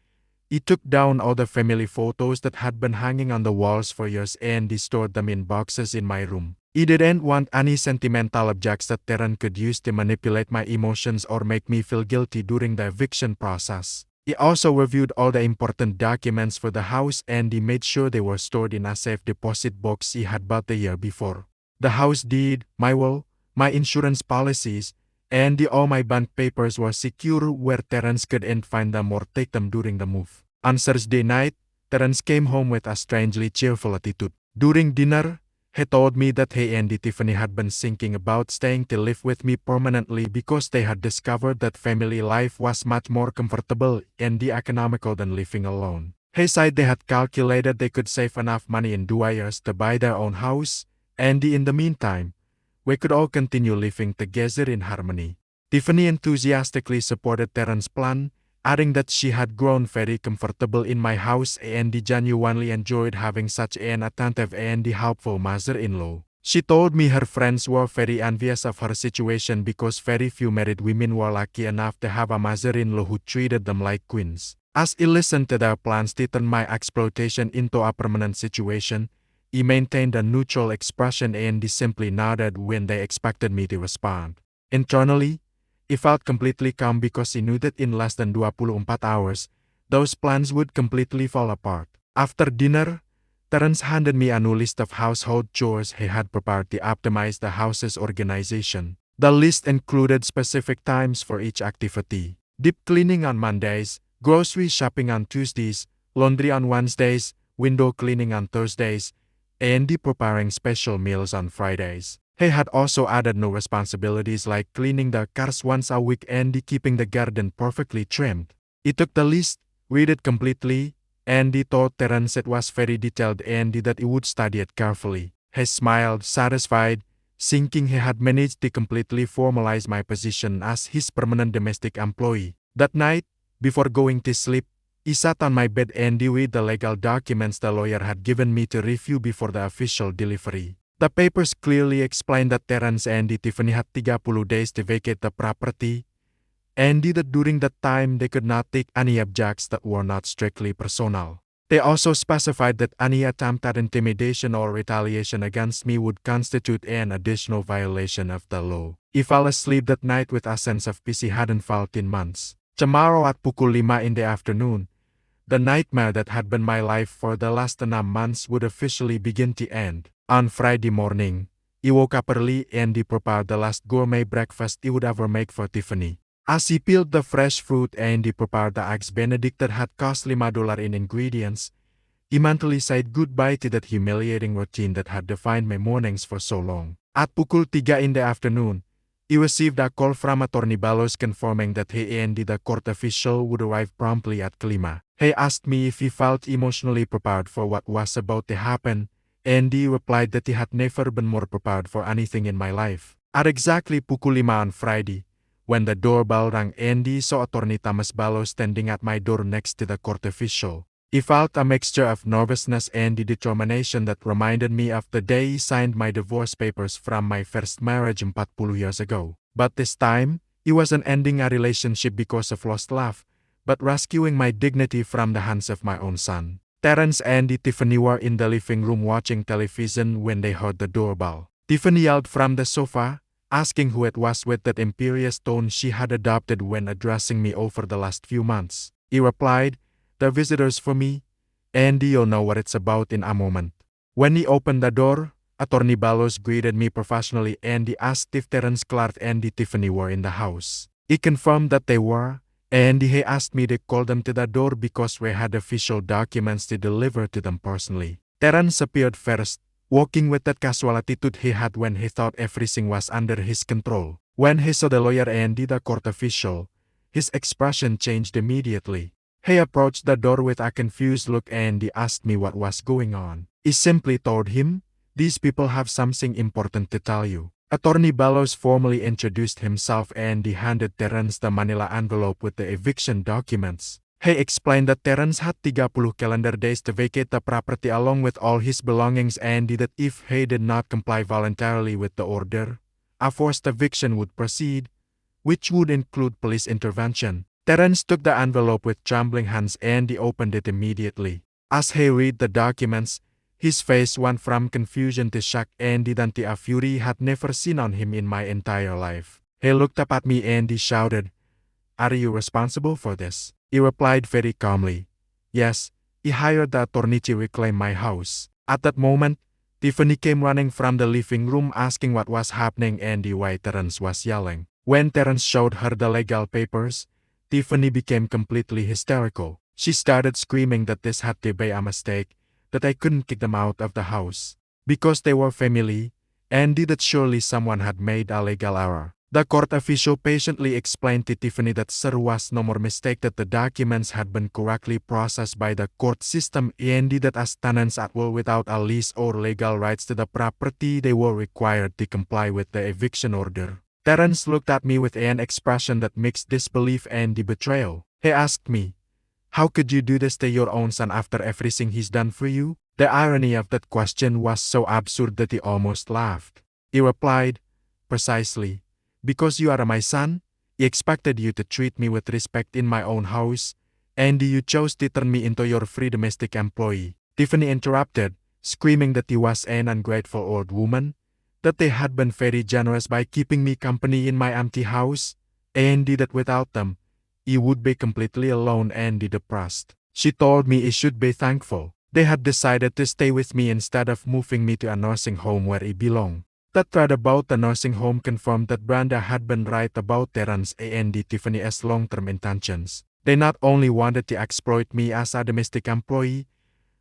he took down all the family photos that had been hanging on the walls for years and he stored them in boxes in my room. He didn't want any sentimental objects that Terrence could use to manipulate my emotions or make me feel guilty during the eviction process. He also reviewed all the important documents for the house and he made sure they were stored in a safe deposit box he had bought the year before. The house deed, my will, my insurance policies, and all my bank papers were secure where Terrence couldn't find them or take them during the move. On Thursday night, Terrence came home with a strangely cheerful attitude. During dinner, he told me that he and Tiffany had been thinking about staying to live with me permanently because they had discovered that family life was much more comfortable and economical than living alone. He said they had calculated they could save enough money in 2 years to buy their own house, and in the meantime, we could all continue living together in harmony. Tiffany enthusiastically supported Terrence's plan, adding that she had grown very comfortable in my house and genuinely enjoyed having such an attentive and helpful mother-in-law. She told me her friends were very envious of her situation because very few married women were lucky enough to have a mother-in-law who treated them like queens. As he listened to their plans to turn my exploitation into a permanent situation, he maintained a neutral expression and he simply nodded when they expected me to respond. Internally, he felt completely calm because he knew that in less than 24 hours, those plans would completely fall apart. After dinner, Terrence handed me a new list of household chores he had prepared to optimize the house's organization. The list included specific times for each activity: deep cleaning on Mondays, grocery shopping on Tuesdays, laundry on Wednesdays, window cleaning on Thursdays, and preparing special meals on Fridays. He had also added new responsibilities like cleaning the cars once a week and keeping the garden perfectly trimmed. He took the list, read it completely, and he told Terrence it was very detailed and that he would study it carefully. He smiled, satisfied, thinking he had managed to completely formalize my position as his permanent domestic employee. That night, before going to sleep, he sat on my bed and read the legal documents the lawyer had given me to review before the official delivery. The papers clearly explained that Terrence and Tiffany had 30 days to vacate the property, and that during that time they could not take any objects that were not strictly personal. They also specified that any attempt at intimidation or retaliation against me would constitute an additional violation of the law. He fell asleep that night with a sense of peace he hadn't felt in months. Tomorrow at pukul 5 in the afternoon, the nightmare that had been my life for the last 6 months would officially begin to end. On Friday morning, he woke up early and he prepared the last gourmet breakfast he would ever make for Tiffany. As he peeled the fresh fruit and he prepared the eggs Benedict that had cost $5 in ingredients, he mentally said goodbye to that humiliating routine that had defined my mornings for so long. At pukul 3 in the afternoon, he received a call from Attorney Balos confirming that he and the court official would arrive promptly at Klima. He asked me if he felt emotionally prepared for what was about to happen, and he replied that he had never been more prepared for anything in my life. At exactly pukul 5 on Friday, when the doorbell rang and he saw Attorney Thomas Balos standing at my door next to the court official, he felt a mixture of nervousness and determination that reminded me of the day he signed my divorce papers from my first marriage 40 years ago. But this time, he wasn't ending a relationship because of lost love, but rescuing my dignity from the hands of my own son. Terrence and Tiffany were in the living room watching television when they heard the doorbell. Tiffany yelled from the sofa, asking who it was with that imperious tone she had adopted when addressing me over the last few months. He replied, "The visitor's for me, and you'll know what it's about in a moment." When he opened the door, Attorney Balos greeted me professionally and he asked if Terrence Clark and Tiffany were in the house. He confirmed that they were, and he asked me to call them to the door because we had official documents to deliver to them personally. Terrence appeared first, walking with that casual attitude he had when he thought everything was under his control. When he saw the lawyer Andy, the court official, his expression changed immediately. He approached the door with a confused look and he asked me what was going on. I simply told him, "These people have something important to tell you." Attorney Bellows formally introduced himself and he handed Terence the manila envelope with the eviction documents. He explained that Terence had 30 calendar days to vacate the property along with all his belongings and that if he did not comply voluntarily with the order, a forced eviction would proceed, which would include police intervention. Terence took the envelope with trembling hands and he opened it immediately. As he read the documents, his face went from confusion to shock and a fury he had never seen on him in my entire life. He looked up at me and he shouted, "Are you responsible for this?" I replied very calmly, "Yes, I hired the attorney to reclaim my house." At that moment, Tiffany came running from the living room asking what was happening and why Terence was yelling. When Terence showed her the legal papers, Tiffany became completely hysterical. She started screaming that this had to be a mistake, that I couldn't kick them out of the house because they were family, and that surely someone had made a legal error. The court official patiently explained to Tiffany that there was no more mistake, that the documents had been correctly processed by the court system and that as tenants at will without a lease or legal rights to the property, they were required to comply with the eviction order. Terence looked at me with an expression that mixed disbelief and betrayal. He asked me, "How could you do this to your own son after everything he's done for you?" The irony of that question was so absurd that he almost laughed. He replied, "Precisely. Because you are my son, I expected you to treat me with respect in my own house, and you chose to turn me into your free domestic employee." Tiffany interrupted, screaming that he was an ungrateful old woman, that they had been very generous by keeping me company in my empty house, and that without them, I would be completely alone and depressed. She told me I should be thankful. They had decided to stay with me instead of moving me to a nursing home where I belong. That thread about the nursing home confirmed that Brenda had been right about Terence and Tiffany's long-term intentions. They not only wanted to exploit me as a domestic employee,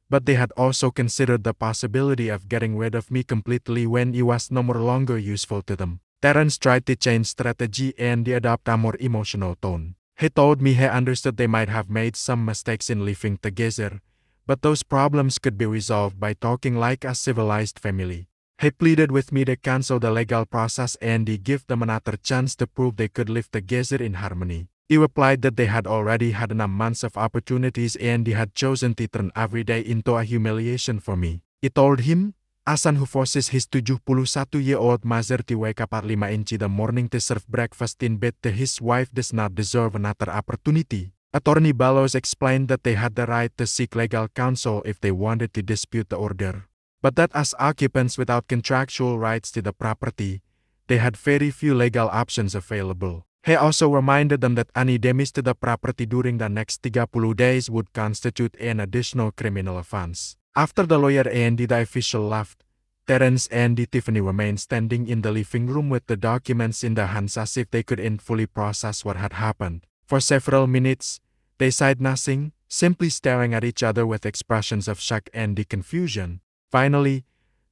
but they had also considered the possibility of getting rid of me completely when I was no more longer useful to them. Terence tried to change strategy and adopt a more emotional tone. He told me he understood they might have made some mistakes in living together, but those problems could be resolved by talking like a civilized family. He pleaded with me to cancel the legal process and give them another chance to prove they could live together in harmony. He replied that they had already had enough months of opportunities and he had chosen to turn every day into a humiliation for me. I told him, a son who forces his 71-year-old mother to wake up at 5 in the morning to serve breakfast in bed to his wife does not deserve another opportunity. Attorney Bellows explained that they had the right to seek legal counsel if they wanted to dispute the order, but that as occupants without contractual rights to the property, they had very few legal options available. He also reminded them that any damage to the property during the next 30 days would constitute an additional criminal offense. After the lawyer and the official left, Terence and Tiffany remained standing in the living room with the documents in their hands as if they couldn't fully process what had happened. For several minutes, they said nothing, simply staring at each other with expressions of shock and confusion. Finally,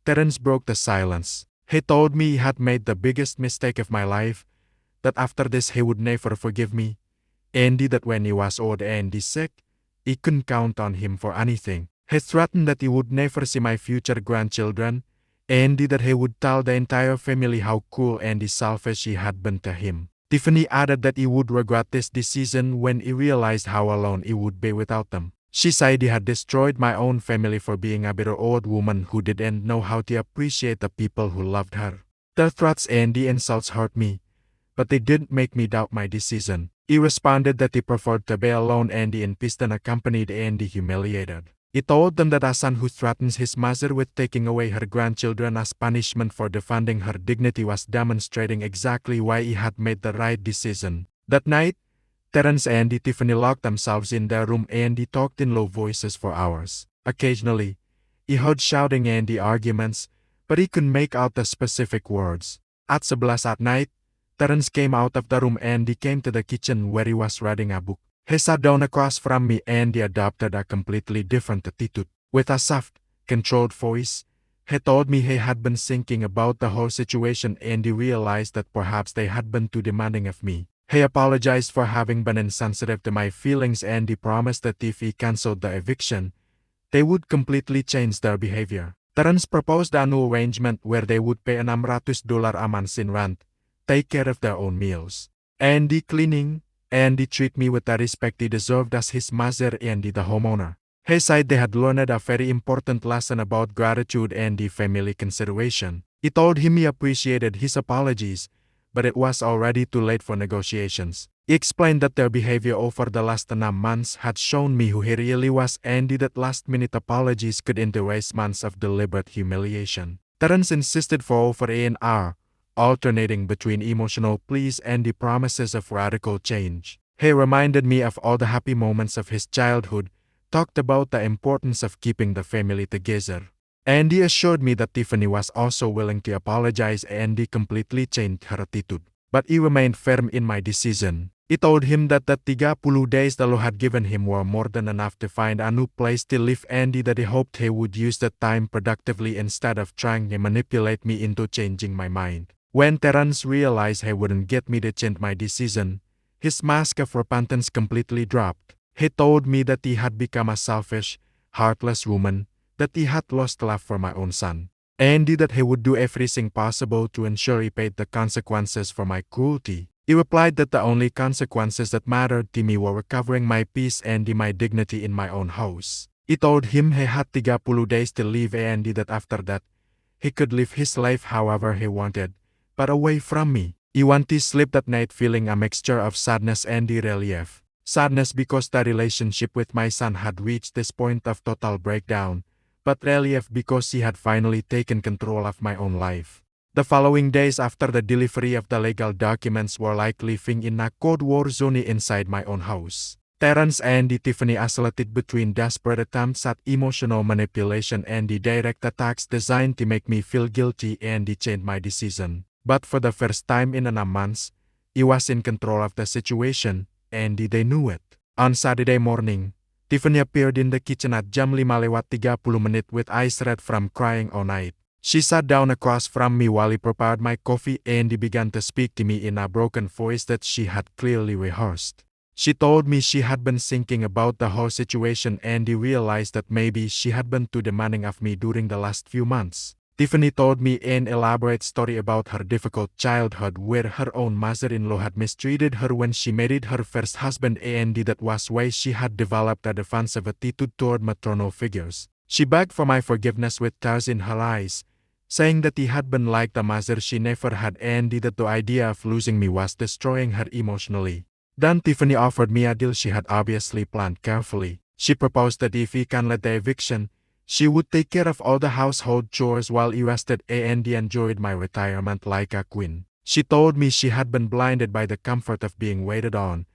Terence broke the silence. He told me he had made the biggest mistake of my life, that after this he would never forgive me, and that when he was old and sick, he couldn't count on him for anything. He threatened that he would never see my future grandchildren, and that he would tell the entire family how cruel and selfish he had been to him. Tiffany added that he would regret this decision when he realized how alone he would be without them. She said he had destroyed my own family for being a bitter old woman who didn't know how to appreciate the people who loved her. The threats and the insults hurt me, but they didn't make me doubt my decision. He responded that he preferred to be alone and in peace than accompanied and humiliated. He told them that a son who threatens his mother with taking away her grandchildren as punishment for defending her dignity was demonstrating exactly why he had made the right decision. That night, Terence and Tiffany locked themselves in their room and talked in low voices for hours. Occasionally, he heard shouting and arguments, but he couldn't make out the specific words. At 11 at night, Terence came out of the room and he came to the kitchen where he was reading a book. He sat down across from me and he adopted a completely different attitude. With a soft, controlled voice, He told me he had been thinking about the whole situation and he realized that perhaps they had been too demanding of me. He apologized for having been insensitive to my feelings and he promised that if he canceled the eviction, they would completely change their behavior. Terence proposed a new arrangement where they would pay $600 a month in rent, take care of their own meals, and the cleaning, and treat me with the respect he deserved as his mother and the homeowner. He said they had learned a very important lesson about gratitude and the family consideration. He told him he appreciated his apologies, but it was already too late for negotiations. He explained that their behavior over the last 6 months had shown me who he really was and that last-minute apologies could erase months of deliberate humiliation. Terence insisted for over an hour, alternating between emotional pleas and the promises of radical change. He reminded me of all the happy moments of his childhood, talked about the importance of keeping the family together, and he assured me that Tiffany was also willing to apologize and he completely changed her attitude. But he remained firm in my decision. He told him that the 30 days the law had given him were more than enough to find a new place to live and that he hoped he would use that time productively instead of trying to manipulate me into changing my mind. When Terence realized he wouldn't get me to change my decision, his mask of repentance completely dropped. He told me that he had become a selfish, heartless woman, that he had lost love for my own son, and that he would do everything possible to ensure he paid the consequences for my cruelty. He replied that the only consequences that mattered to me were recovering my peace and my dignity in my own house. He told him he had 30 days to live and that after that, he could live his life however he wanted, but away from me. He wanted to sleep that night feeling a mixture of sadness and relief. Sadness because the relationship with my son had reached this point of total breakdown, but relief because he had finally taken control of my own life. The following days after the delivery of the legal documents were like living in a Cold War zone inside my own house. Terence and Tiffany oscillated between desperate attempts at emotional manipulation and the direct attacks designed to make me feel guilty and change my decision. But for the first time in 6 months, he was in control of the situation, and they knew it. On Saturday morning, Tiffany appeared in the kitchen at jam 5:30 with eyes red from crying all night. She sat down across from me while he prepared my coffee and he began to speak to me in a broken voice that she had clearly rehearsed. She told me she had been thinking about the whole situation and he realized that maybe she had been too demanding of me during the last few months. Tiffany told me an elaborate story about her difficult childhood where her own mother-in-law had mistreated her when she married her first husband and that was why she had developed a defensive attitude toward maternal figures. She begged for my forgiveness with tears in her eyes, saying that he had been like the mother she never had and that the idea of losing me was destroying her emotionally. Then Tiffany offered me a deal she had obviously planned carefully. She proposed that if he canceled the eviction, she would take care of all the household chores while he rested and enjoyed my retirement like a queen. She told me she had been blinded by the comfort of being waited on,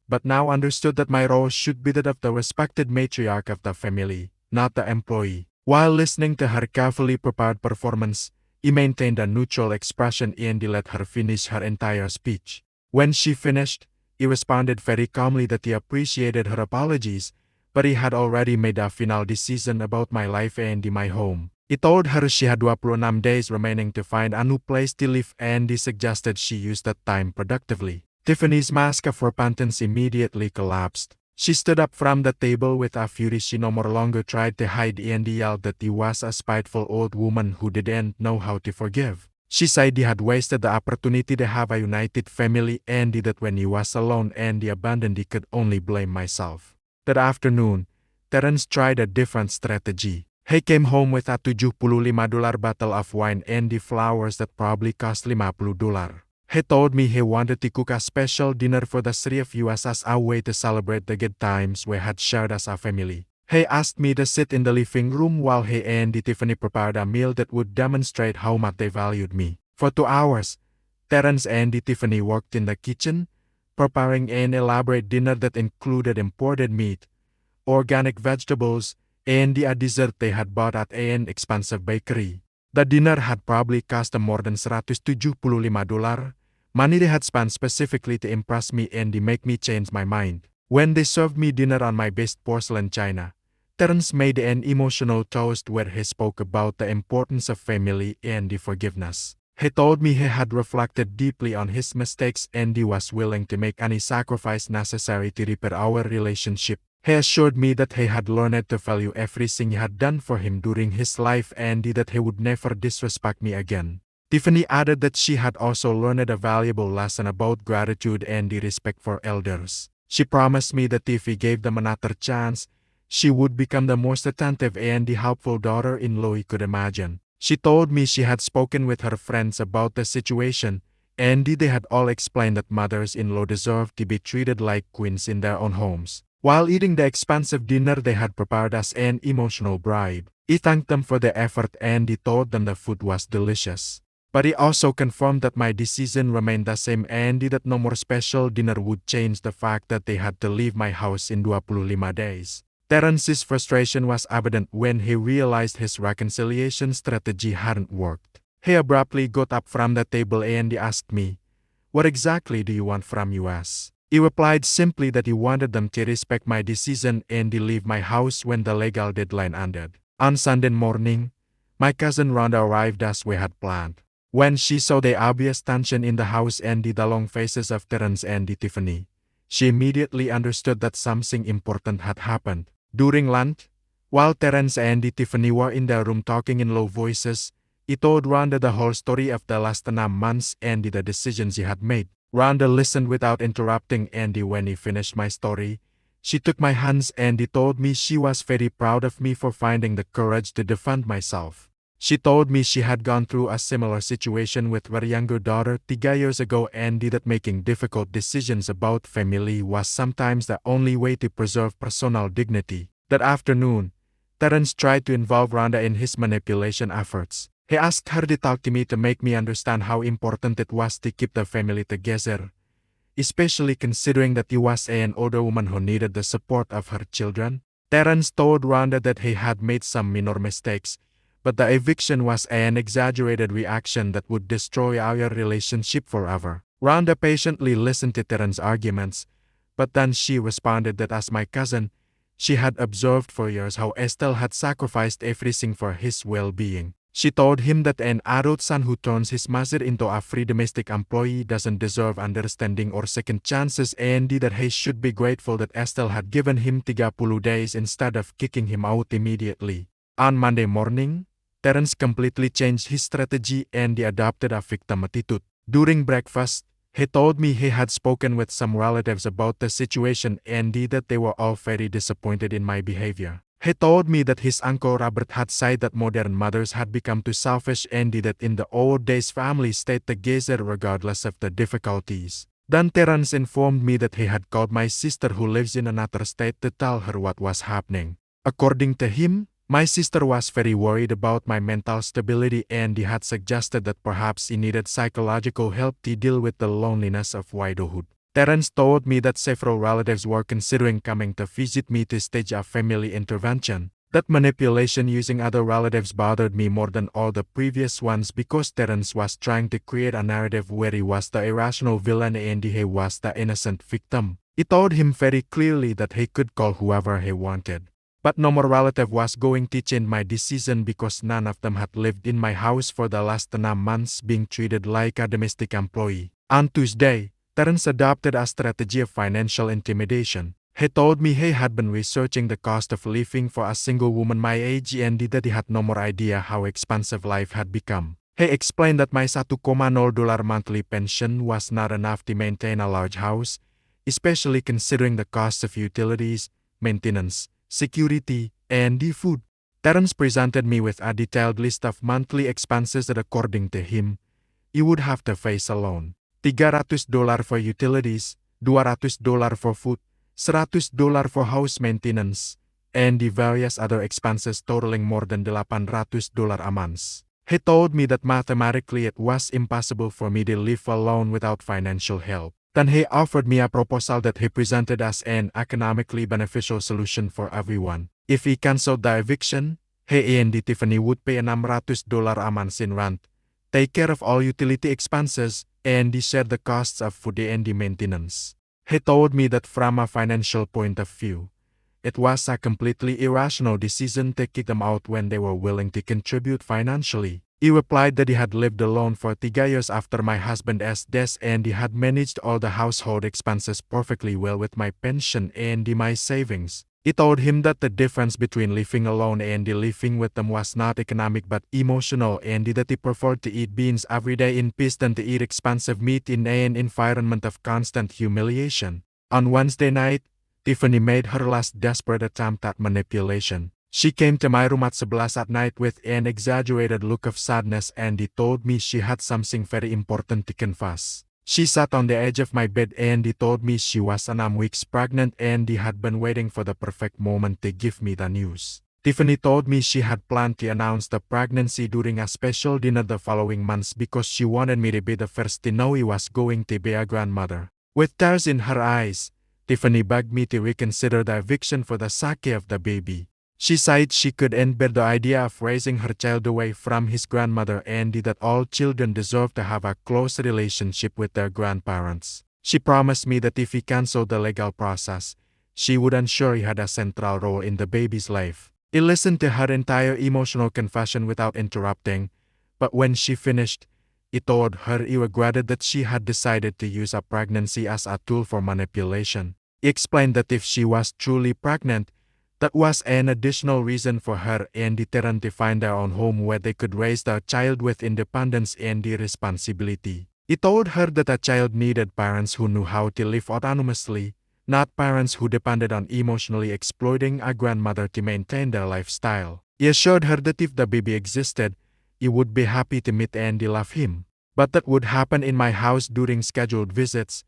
but now understood that my role should be that of the respected matriarch of the family, not the employee. While listening to her carefully prepared performance, he maintained a neutral expression and let her finish her entire speech. When she finished, he responded very calmly that he appreciated her apologies, but he had already made a final decision about my life and my home. He told her she had 26 days remaining to find a new place to live and he suggested she use that time productively. Tiffany's mask of repentance immediately collapsed. She stood up from the table with a fury she no longer tried to hide and yelled that he was a spiteful old woman who didn't know how to forgive. She said he had wasted the opportunity to have a united family and that when he was alone and abandoned he could only blame myself. That afternoon, Terence tried a different strategy. He came home with a $75 bottle of wine and the flowers that probably cost $50. He told me he wanted to cook a special dinner for the three of us as a way to celebrate the good times we had shared as a family. He asked me to sit in the living room while he and Tiffany prepared a meal that would demonstrate how much they valued me. For 2 hours, Terence and Tiffany worked in the kitchen, preparing an elaborate dinner that included imported meat, organic vegetables, and a dessert they had bought at an expensive bakery. The dinner had probably cost them more than $175, money they had spent specifically to impress me and make me change my mind. When they served me dinner on my best porcelain china, Terence made an emotional toast where he spoke about the importance of family and the forgiveness. He told me he had reflected deeply on his mistakes and he was willing to make any sacrifice necessary to repair our relationship. He assured me that he had learned to value everything he had done for him during his life and that he would never disrespect me again. Tiffany added that she had also learned a valuable lesson about gratitude and the respect for elders. She promised me that if he gave them another chance, she would become the most attentive and the helpful daughter-in-law he could imagine. She told me she had spoken with her friends about the situation, and they had all explained that mothers-in-law deserved to be treated like queens in their own homes. While eating the expensive dinner they had prepared as an emotional bribe, he thanked them for their effort and he told them the food was delicious. But he also confirmed that my decision remained the same and that no more special dinner would change the fact that they had to leave my house in 25 days. Terence's frustration was evident when he realized his reconciliation strategy hadn't worked. He abruptly got up from the table and he asked me, "What exactly do you want from us?" He replied simply that he wanted them to respect my decision and to leave my house when the legal deadline ended. On Sunday morning, my cousin Rhonda arrived as we had planned. When she saw the obvious tension in the house and the long faces of Terence and Tiffany, she immediately understood that something important had happened. During lunch, while Terence and Tiffany were in their room talking in low voices, he told Rhonda the whole story of the last 9 months and the decisions he had made. Rhonda listened without interrupting and when he finished my story, she took my hands and told me she was very proud of me for finding the courage to defend myself. She told me she had gone through a similar situation with her younger daughter 3 years ago and that making difficult decisions about family was sometimes the only way to preserve personal dignity. That afternoon, Terence tried to involve Rhonda in his manipulation efforts. He asked her to talk to me to make me understand how important it was to keep the family together, especially considering that he was an older woman who needed the support of her children. Terence told Rhonda that he had made some minor mistakes, but the eviction was an exaggerated reaction that would destroy our relationship forever. Rhonda patiently listened to Terence's arguments, but then she responded that as my cousin, she had observed for years how Estelle had sacrificed everything for his well-being. She told him that an adult son who turns his mother into a free domestic employee doesn't deserve understanding or second chances and that he should be grateful that Estelle had given him 30 days instead of kicking him out immediately. On Monday morning, Terence completely changed his strategy and he adopted a victim attitude. During breakfast, he told me he had spoken with some relatives about the situation and that they were all very disappointed in my behavior. He told me that his uncle Robert had said that modern mothers had become too selfish and that in the old days families stayed together regardless of the difficulties. Then Terence informed me that he had called my sister who lives in another state to tell her what was happening. According to him, my sister was very worried about my mental stability and he had suggested that perhaps he needed psychological help to deal with the loneliness of widowhood. Terence told me that several relatives were considering coming to visit me to stage a family intervention. That manipulation using other relatives bothered me more than all the previous ones because Terence was trying to create a narrative where he was the irrational villain and he was the innocent victim. He told him very clearly that he could call whoever he wanted. But no more relative was going to change my decision because none of them had lived in my house for the last 9 months being treated like a domestic employee. On Tuesday, Terence adopted a strategy of financial intimidation. He told me he had been researching the cost of living for a single woman my age and that he had no more idea how expensive life had become. He explained that my $1.0 monthly pension was not enough to maintain a large house, especially considering the cost of utilities, maintenance, security, and the food. Terence presented me with a detailed list of monthly expenses that according to him, he would have to face alone. $300 for utilities, $200 for food, $100 for house maintenance, and the various other expenses totaling more than $800 a month. He told me that mathematically it was impossible for me to live alone without financial help. Then he offered me a proposal that he presented as an economically beneficial solution for everyone. If he canceled the eviction, he and Tiffany would pay $900 a month in rent, take care of all utility expenses, and share the costs of food and the maintenance. He told me that from a financial point of view, It was a completely irrational decision to kick them out when they were willing to contribute financially. He replied that he had lived alone for 3 years after my husband's death and he had managed all the household expenses perfectly well with my pension and my savings. He told him that the difference between living alone and living with them was not economic but emotional, and that he preferred to eat beans every day in peace than to eat expensive meat in an environment of constant humiliation. On Wednesday night, Tiffany made her last desperate attempt at manipulation. She came to my room at 11 at night with an exaggerated look of sadness and told me she had something very important to confess. She sat on the edge of my bed and told me she was 9 weeks pregnant and had been waiting for the perfect moment to give me the news. Tiffany told me she had planned to announce the pregnancy during a special dinner the following month because she wanted me to be the first to know he was going to be a grandmother. With tears in her eyes, Tiffany begged me to reconsider the eviction for the sake of the baby. She said she couldn't bear the idea of raising her child away from his grandmother and that all children deserve to have a close relationship with their grandparents. She promised me that if he canceled the legal process, she would ensure he had a central role in the baby's life. He listened to her entire emotional confession without interrupting, but when she finished, he told her he regretted that she had decided to use a pregnancy as a tool for manipulation. He explained that if she was truly pregnant, that was an additional reason for her and Terran to find their own home where they could raise their child with independence and responsibility. He told her that a child needed parents who knew how to live autonomously, not parents who depended on emotionally exploiting a grandmother to maintain their lifestyle. He assured her that if the baby existed, he would be happy to meet and love him, but that would happen in my house during scheduled visits,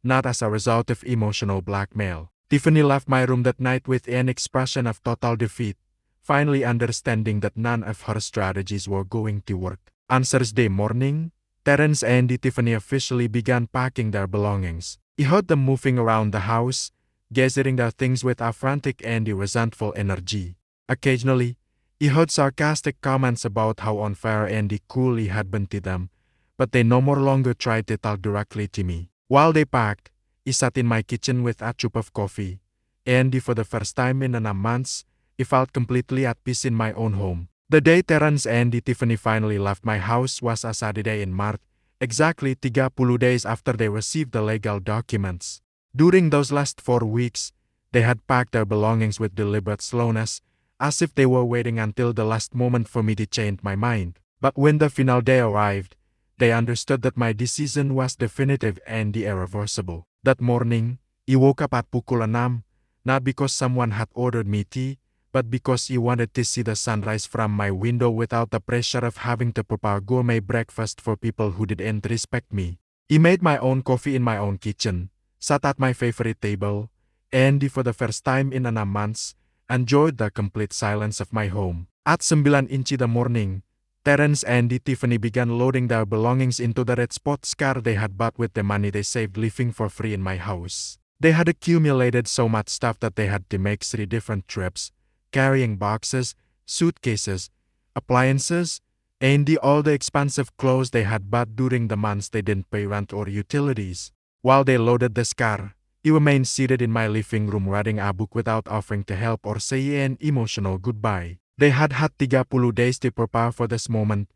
not as a result of emotional blackmail. Tiffany left my room that night with an expression of total defeat, finally understanding that none of her strategies were going to work. On Thursday morning, Terrence and Tiffany officially began packing their belongings. He heard them moving around the house, gathering their things with a frantic and resentful energy. Occasionally, he heard sarcastic comments about how unfair and cruel he had been to them, but they no more longer tried to talk directly to me. While they packed, he sat in my kitchen with a cup of coffee, and for the first time in 9 months, he felt completely at peace in my own home. The day Terrence and Tiffany finally left my house was a Saturday in March, exactly 30 days after they received the legal documents. During those last 4 weeks, they had packed their belongings with deliberate slowness, as if they were waiting until the last moment for me to change my mind. But when the final day arrived, they understood that my decision was definitive and irreversible. That morning, he woke up at pukul 6, not because someone had ordered me tea, but because he wanted to see the sunrise from my window without the pressure of having to prepare gourmet breakfast for people who didn't respect me. He made my own coffee in my own kitchen, sat at my favorite table, and for the first time in 6 months, enjoyed the complete silence of my home. At 9 in the morning, Terrence and Tiffany began loading their belongings into the red sports car they had bought with the money they saved living for free in my house. They had accumulated so much stuff that they had to make 3 different trips, carrying boxes, suitcases, appliances, and all the expensive clothes they had bought during the months they didn't pay rent or utilities. While they loaded this car, he remained seated in my living room reading a book without offering to help or say an emotional goodbye. They had 30 days to prepare for this moment,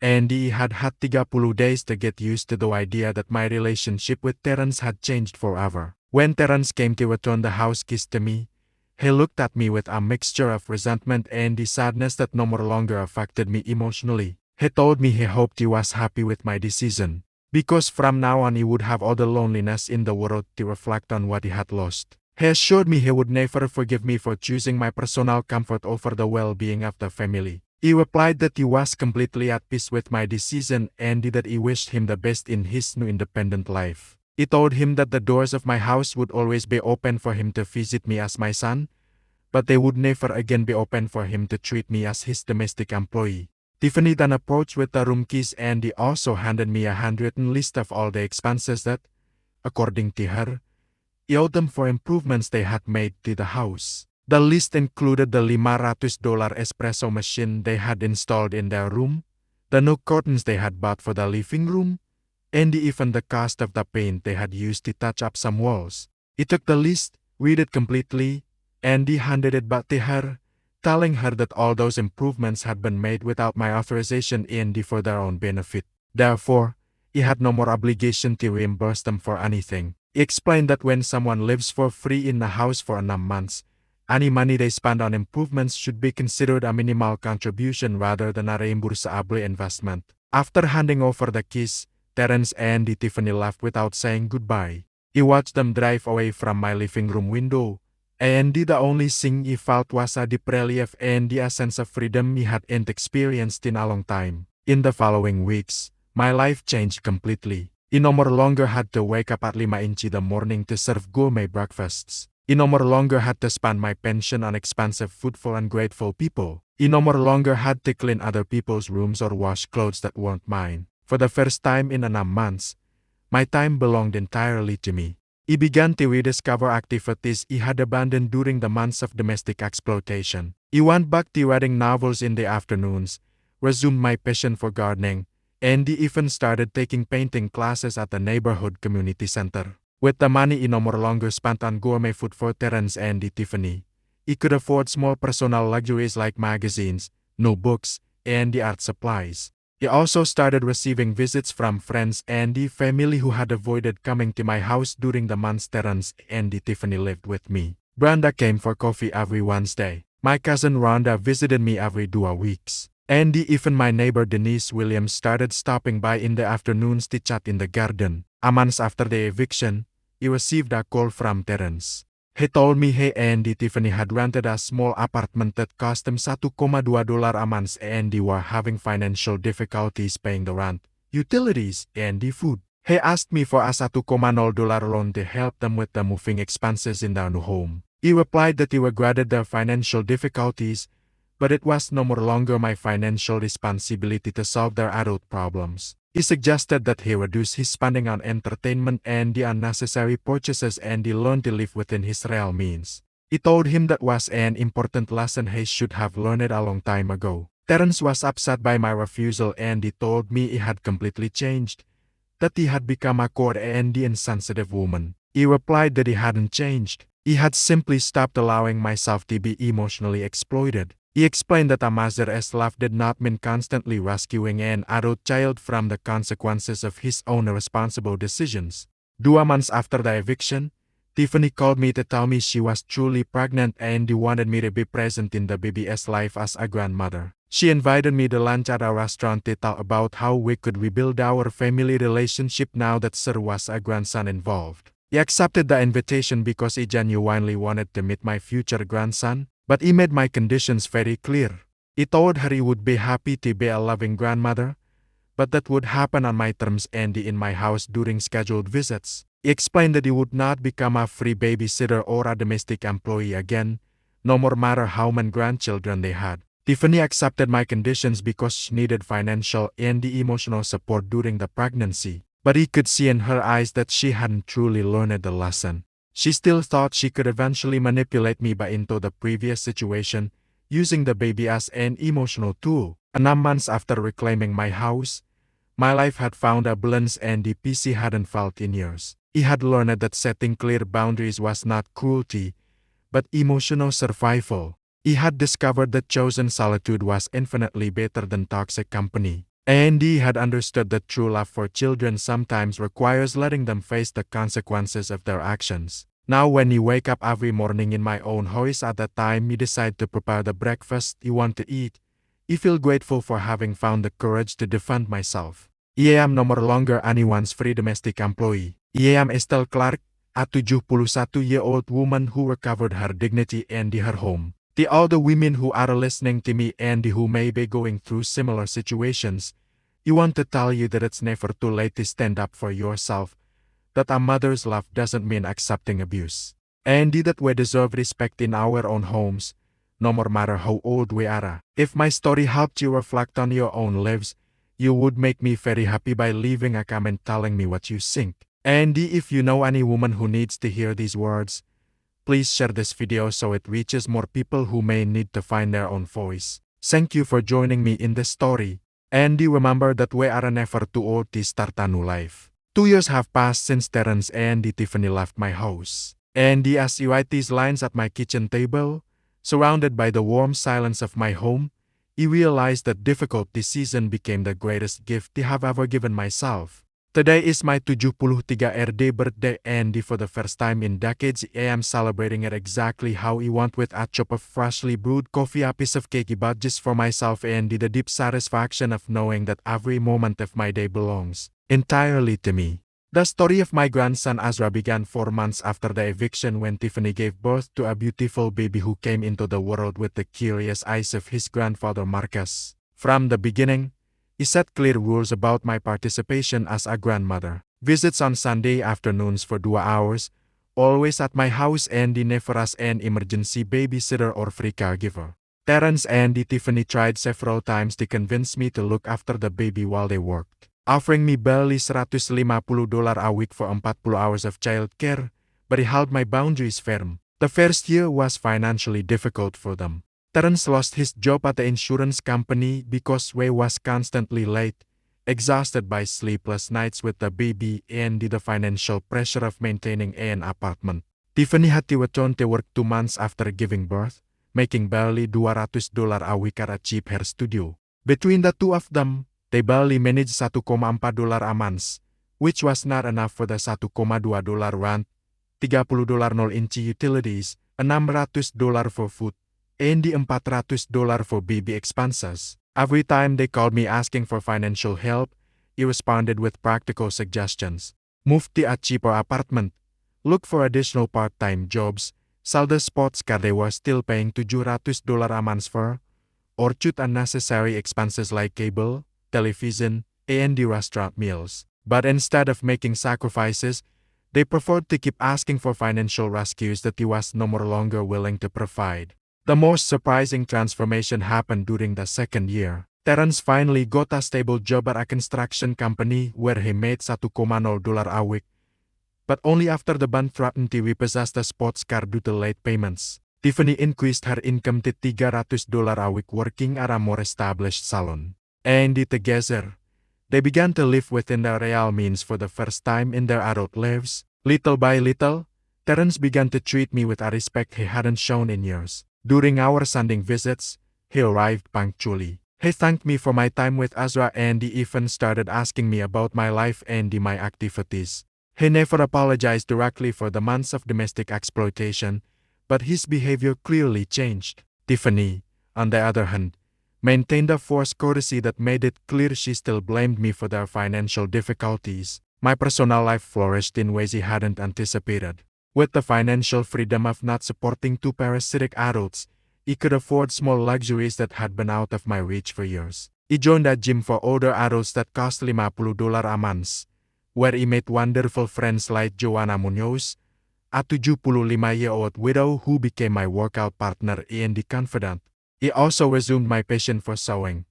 and he had 30 days to get used to the idea that my relationship with Terrence had changed forever. When Terrence came to return the house keys to me, he looked at me with a mixture of resentment and sadness that no longer affected me emotionally. He told me he hoped he was happy with my decision, because from now on he would have all the loneliness in the world to reflect on what he had lost. He assured me he would never forgive me for choosing my personal comfort over the well-being of the family. He replied that he was completely at peace with my decision and that he wished him the best in his new independent life. He told him that the doors of my house would always be open for him to visit me as my son, but they would never again be open for him to treat me as his domestic employee. Tiffany then approached with the room keys and he also handed me a handwritten list of all the expenses that, according to her, he owed them for improvements they had made to the house. The list included the $500 espresso machine they had installed in their room, the new curtains they had bought for the living room, and even the cost of the paint they had used to touch up some walls. He took the list, read it completely, Andy handed it back to her, telling her that all those improvements had been made without my authorization and for their own benefit. Therefore, he had no more obligation to reimburse them for anything. He explained that when someone lives for free in a house for 9 months, any money they spend on improvements should be considered a minimal contribution rather than a reimbursable investment. After handing over the keys, Terence and Tiffany left without saying goodbye. He watched them drive away from my living room window, and the only thing he felt was a deep relief and a sense of freedom he hadn't experienced in a long time. In the following weeks, my life changed completely. I no more longer had to wake up at 5 in the morning to serve gourmet breakfasts. I no more longer had to spend my pension on expensive food for ungrateful people. I no more longer had to clean other people's rooms or wash clothes that weren't mine. For the first time in 9 months, my time belonged entirely to me. I began to rediscover activities I had abandoned during the months of domestic exploitation. I went back to reading novels in the afternoons, resumed my passion for gardening, and even started taking painting classes at the neighborhood community center. With the money I no more longer spent on gourmet food for Terence and Tiffany, I could afford small personal luxuries like magazines, notebooks, and the art supplies. I also started receiving visits from friends and the family who had avoided coming to my house during the months Terence and Tiffany lived with me. Brenda came for coffee every Wednesday. My cousin Rhonda visited me every 2 weeks. And even my neighbor Denise Williams started stopping by in the afternoons to chat in the garden. A month after the eviction, I received a call from Terence. He told me he and Tiffany had rented a small apartment that cost them $1,2 a month and they were having financial difficulties paying the rent, utilities, and the food. He asked me for a $1,0 loan to help them with the moving expenses in their new home. He replied that he regretted their financial difficulties, but it was no more longer my financial responsibility to solve their adult problems. He suggested that he reduce his spending on entertainment and the unnecessary purchases and he learn to live within his real means. I told him that was an important lesson he should have learned a long time ago. Terence was upset by my refusal and he told me he had completely changed, that he had become a cold and insensitive woman. He replied that he hadn't changed. He had simply stopped allowing myself to be emotionally exploited. He explained that a mother's love did not mean constantly rescuing an adult child from the consequences of his own irresponsible decisions. 2 months after the eviction, Tiffany called me to tell me she was truly pregnant and wanted me to be present in the baby's life as a grandmother. She invited me to lunch at a restaurant to talk about how we could rebuild our family relationship now that there was a grandson involved. He accepted the invitation because he genuinely wanted to meet my future grandson. But he made my conditions very clear. He told her he would be happy to be a loving grandmother, but that would happen on my terms and in my house during scheduled visits. He explained that he would not become a free babysitter or a domestic employee again, no more matter how many grandchildren they had. Tiffany accepted my conditions because she needed financial and emotional support during the pregnancy, but he could see in her eyes that she hadn't truly learned the lesson. She still thought she could eventually manipulate me back into the previous situation, using the baby as an emotional tool. 9 months after reclaiming my house, my life had found a balance and the peace he hadn't felt in years. He had learned that setting clear boundaries was not cruelty, but emotional survival. He had discovered that chosen solitude was infinitely better than toxic company. And he had understood that true love for children sometimes requires letting them face the consequences of their actions. Now when he wake up every morning in my own house at the time he decide to prepare the breakfast he want to eat, I feel grateful for having found the courage to defend myself. I am no more longer anyone's free domestic employee. I am Estelle Clark, a 71-year-old woman who recovered her dignity and her home. To all the women who are listening to me and who may be going through similar situations, I want to tell you that it's never too late to stand up for yourself, that a mother's love doesn't mean accepting abuse, and that we deserve respect in our own homes, no more matter how old we are. If my story helped you reflect on your own lives, you would make me very happy by leaving a comment telling me what you think. And if you know any woman who needs to hear these words, please share this video so it reaches more people who may need to find their own voice. Thank you for joining me in this story. And remember that we are never too old to start a new life. 2 years have passed since Terence and Tiffany left my house. Andy, as you write these lines at my kitchen table, surrounded by the warm silence of my home, I realized that difficult this season became the greatest gift I have ever given myself. Today is my 73rd birthday, and for the first time in decades I am celebrating it exactly how I want, with a cup of freshly brewed coffee, a piece of cake, but just for myself, and the deep satisfaction of knowing that every moment of my day belongs entirely to me. The story of my grandson Azra began 4 months after the eviction, when Tiffany gave birth to a beautiful baby who came into the world with the curious eyes of his grandfather Marcus. From the beginning, he set clear rules about my participation as a grandmother. Visits on Sunday afternoons for 2 hours, always at my house, and never as an emergency babysitter or free caregiver. Terence and Tiffany tried several times to convince me to look after the baby while they worked, offering me barely $150 a week for 40 hours of child care, but I held my boundaries firm. The first year was financially difficult for them. Terence lost his job at the insurance company because Way was constantly late, exhausted by sleepless nights with the baby and the financial pressure of maintaining an apartment. Tiffany had to return to work 2 months after giving birth, making barely $200 a week at a cheap hair studio. Between the two of them, they barely managed $1,4 a month, which was not enough for the $1,2 rent, $30 non-inci utilities, $600 for food, and the $400 for baby expenses. Every time they called me asking for financial help, I responded with practical suggestions. Move to a cheaper apartment, look for additional part-time jobs, sell the sports car they were still paying $700 a month for, or cut unnecessary expenses like cable, television, and the restaurant meals. But instead of making sacrifices, they preferred to keep asking for financial rescues that he was no longer willing to provide. The most surprising transformation happened during the second year. Terence finally got a stable job at a construction company where he made $1,0 a week, but only after the band threatened to repossess the sports car due to late payments. Tiffany increased her income to $300 a week working at a more established salon. And together, they began to live within their real means for the first time in their adult lives. Little by little, Terence began to treat me with a respect he hadn't shown in years. During our Sunday visits, he arrived punctually. He thanked me for my time with Azra, and he even started asking me about my life and my activities. He never apologized directly for the months of domestic exploitation, but his behavior clearly changed. Tiffany, on the other hand, maintained a forced courtesy that made it clear she still blamed me for their financial difficulties. My personal life flourished in ways he hadn't anticipated. With the financial freedom of not supporting 2 parasitic adults, I could afford small luxuries that had been out of my reach for years. I joined a gym for older adults that cost $50 a month, where I met wonderful friends like Joanna Munoz, a 75-year-old widow who became my workout partner and confidant. I also resumed my passion for sewing,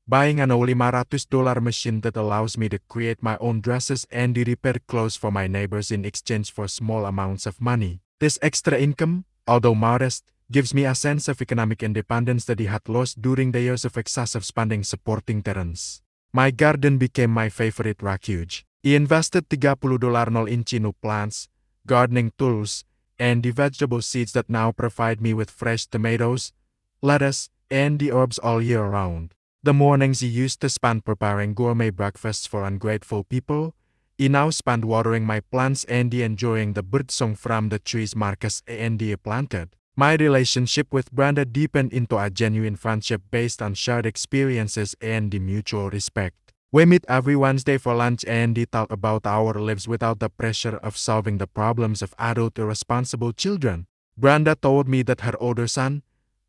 buying an $500 machine that allows me to create my own dresses and repair clothes for my neighbors in exchange for small amounts of money. This extra income, although modest, gives me a sense of economic independence that I had lost during the years of excessive spending supporting Terence. My garden became my favorite refuge. I invested $30 non-inci new plants, gardening tools, and the vegetable seeds that now provide me with fresh tomatoes, lettuce, and the herbs all year round. The mornings he used to spend preparing gourmet breakfasts for ungrateful people, he now spent watering my plants and enjoying the birdsong from the trees Marcus and planted. My relationship with Brenda deepened into a genuine friendship based on shared experiences and mutual respect. We meet every Wednesday for lunch and talk about our lives without the pressure of solving the problems of adult irresponsible children. Brenda told me that her older son,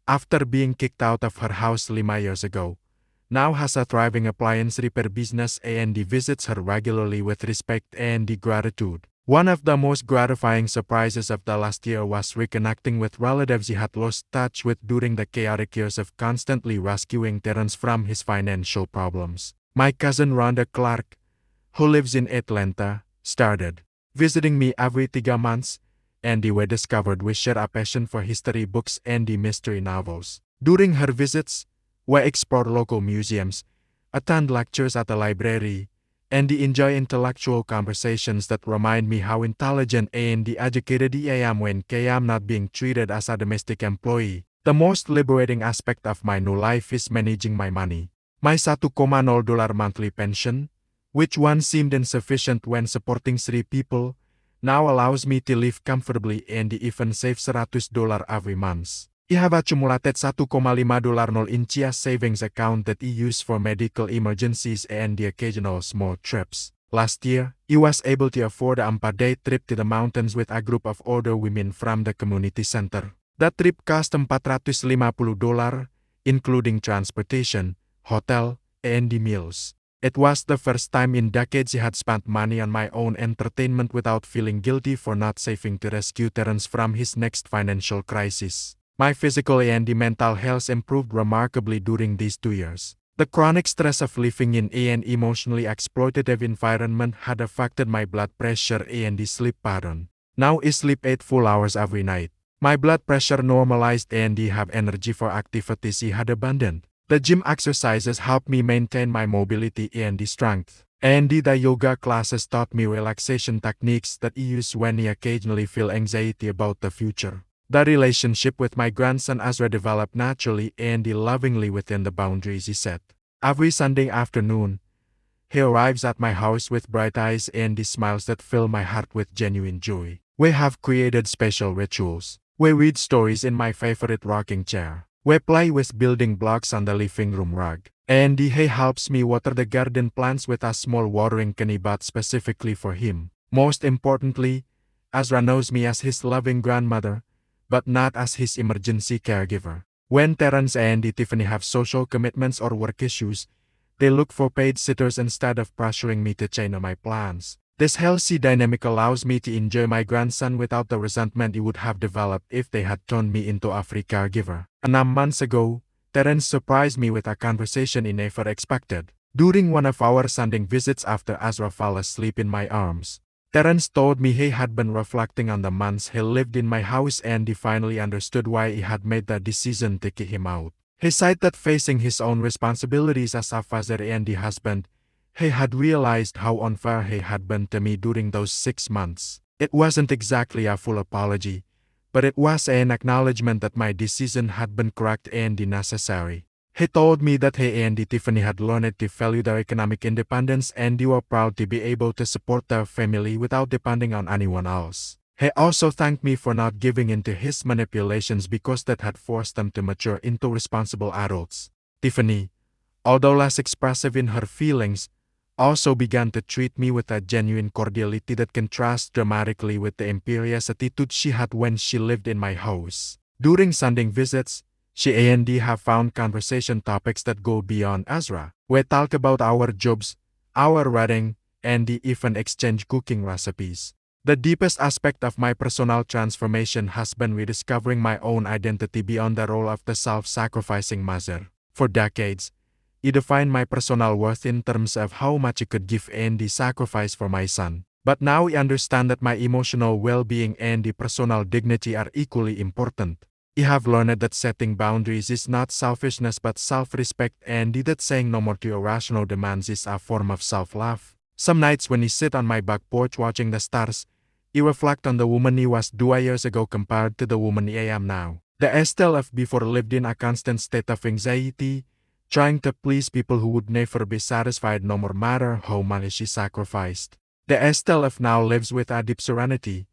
after being kicked out of her house 5 years ago, now has a thriving appliance repair business and visits her regularly with respect and gratitude. One of the most gratifying surprises of the last year was reconnecting with relatives he had lost touch with during the chaotic years of constantly rescuing Terence from his financial problems. My cousin Rhonda Clark, who lives in Atlanta, started visiting me every 3 months, and we discovered we share a passion for history books and mystery novels. During her visits, we explore local museums, attend lectures at the library, Andy enjoy intellectual conversations that remind me how intelligent and educated I am when I am not being treated as a domestic employee. The most liberating aspect of my new life is managing my money. My $1,0 monthly pension, which once seemed insufficient when supporting 3 people, now allows me to live comfortably and even save $100 every month. I have accumulated $1,5 in Chia savings account that I use for medical emergencies and the occasional small trips. Last year, I was able to afford a 4-day trip to the mountains with a group of older women from the community center. That trip cost $450, including transportation, hotel, and the meals. It was the first time in decades I had spent money on my own entertainment without feeling guilty for not saving to rescue Terence from his next financial crisis. My physical and mental health improved remarkably during these 2 years. The chronic stress of living in an emotionally exploitative environment had affected my blood pressure and sleep pattern. Now I sleep 8 full hours every night. My blood pressure normalized and I have energy for activities I had abandoned. The gym exercises helped me maintain my mobility and strength. And the yoga classes taught me relaxation techniques that I use when I occasionally feel anxiety about the future. The relationship with my grandson Ezra developed naturally and lovingly within the boundaries he set. Every Sunday afternoon, he arrives at my house with bright eyes and smiles that fill my heart with genuine joy. We have created special rituals. We read stories in my favorite rocking chair. We play with building blocks on the living room rug. And he helps me water the garden plants with a small watering can bought specifically for him. Most importantly, Ezra knows me as his loving grandmother, but not as his emergency caregiver. When Terence and Tiffany have social commitments or work issues, they look for paid sitters instead of pressuring me to change my plans. This healthy dynamic allows me to enjoy my grandson without the resentment he would have developed if they had turned me into a free caregiver. 9 months ago, Terence surprised me with a conversation he never expected. During one of our Sunday visits after Ezra fell asleep in my arms, Terence told me he had been reflecting on the months he lived in my house and he finally understood why he had made the decision to kick him out. He said that facing his own responsibilities as a father and husband, he had realized how unfair he had been to me during those 6 months. It wasn't exactly a full apology, but it was an acknowledgement that my decision had been correct and necessary. He told me that he and Tiffany had learned to value their economic independence and they were proud to be able to support their family without depending on anyone else. He also thanked me for not giving in to his manipulations because that had forced them to mature into responsible adults. Tiffany, although less expressive in her feelings, also began to treat me with a genuine cordiality that contrasts dramatically with the imperious attitude she had when she lived in my house. During Sunday visits, she and I have found conversation topics that go beyond Ezra. We talk about our jobs, our wedding, and even exchange cooking recipes. The deepest aspect of my personal transformation has been rediscovering my own identity beyond the role of the self-sacrificing mother. For decades, I defined my personal worth in terms of how much I could give and sacrifice for my son. But now I understand that my emotional well-being and personal dignity are equally important. I have learned that setting boundaries is not selfishness but self-respect and that saying no more to irrational demands is a form of self-love. Some nights when I sit on my back porch watching the stars, I reflect on the woman I was 2 years ago compared to the woman I am now. The Estelle of before lived in a constant state of anxiety, trying to please people who would never be satisfied no matter how much she sacrificed. The Estelle of now lives with a deep serenity,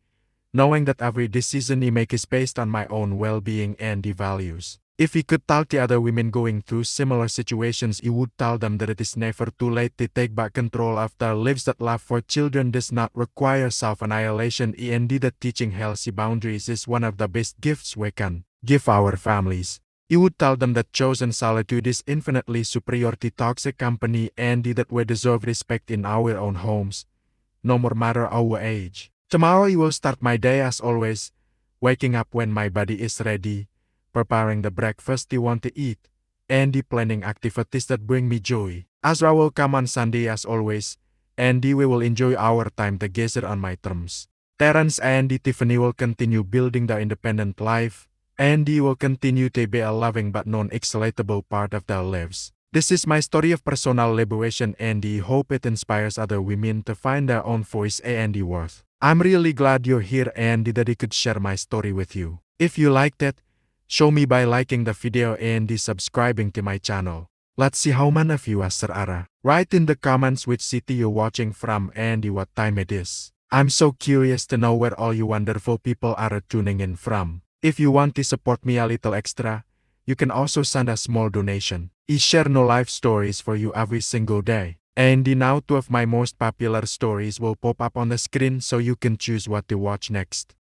knowing that every decision I make is based on my own well-being and values. If he could talk to other women going through similar situations, he would tell them that it is never too late to take back control of their lives, that love for children does not require self-annihilation, and that teaching healthy boundaries is one of the best gifts we can give our families. He would tell them that chosen solitude is infinitely superior to toxic company and that we deserve respect in our own homes, no matter our age. Tomorrow I will start my day as always, waking up when my body is ready, preparing the breakfast I want to eat, and planning activities that bring me joy. Ezra will come on Sunday as always, and we will enjoy our time together on my terms. Terence and Tiffany will continue building their independent life, and will continue to be a loving but non-excitable part of their lives. This is my story of personal liberation and I hope it inspires other women to find their own voice and worth. I'm really glad you're here and that I could share my story with you. If you liked it, show me by liking the video and subscribing to my channel. Let's see how many of you are Sarara. Write in the comments which city you're watching from and what time it is. I'm so curious to know where all you wonderful people are tuning in from. If you want to support me a little extra, you can also send a small donation. I share no life stories for you every single day. And now 2 of my most popular stories will pop up on the screen so you can choose what to watch next.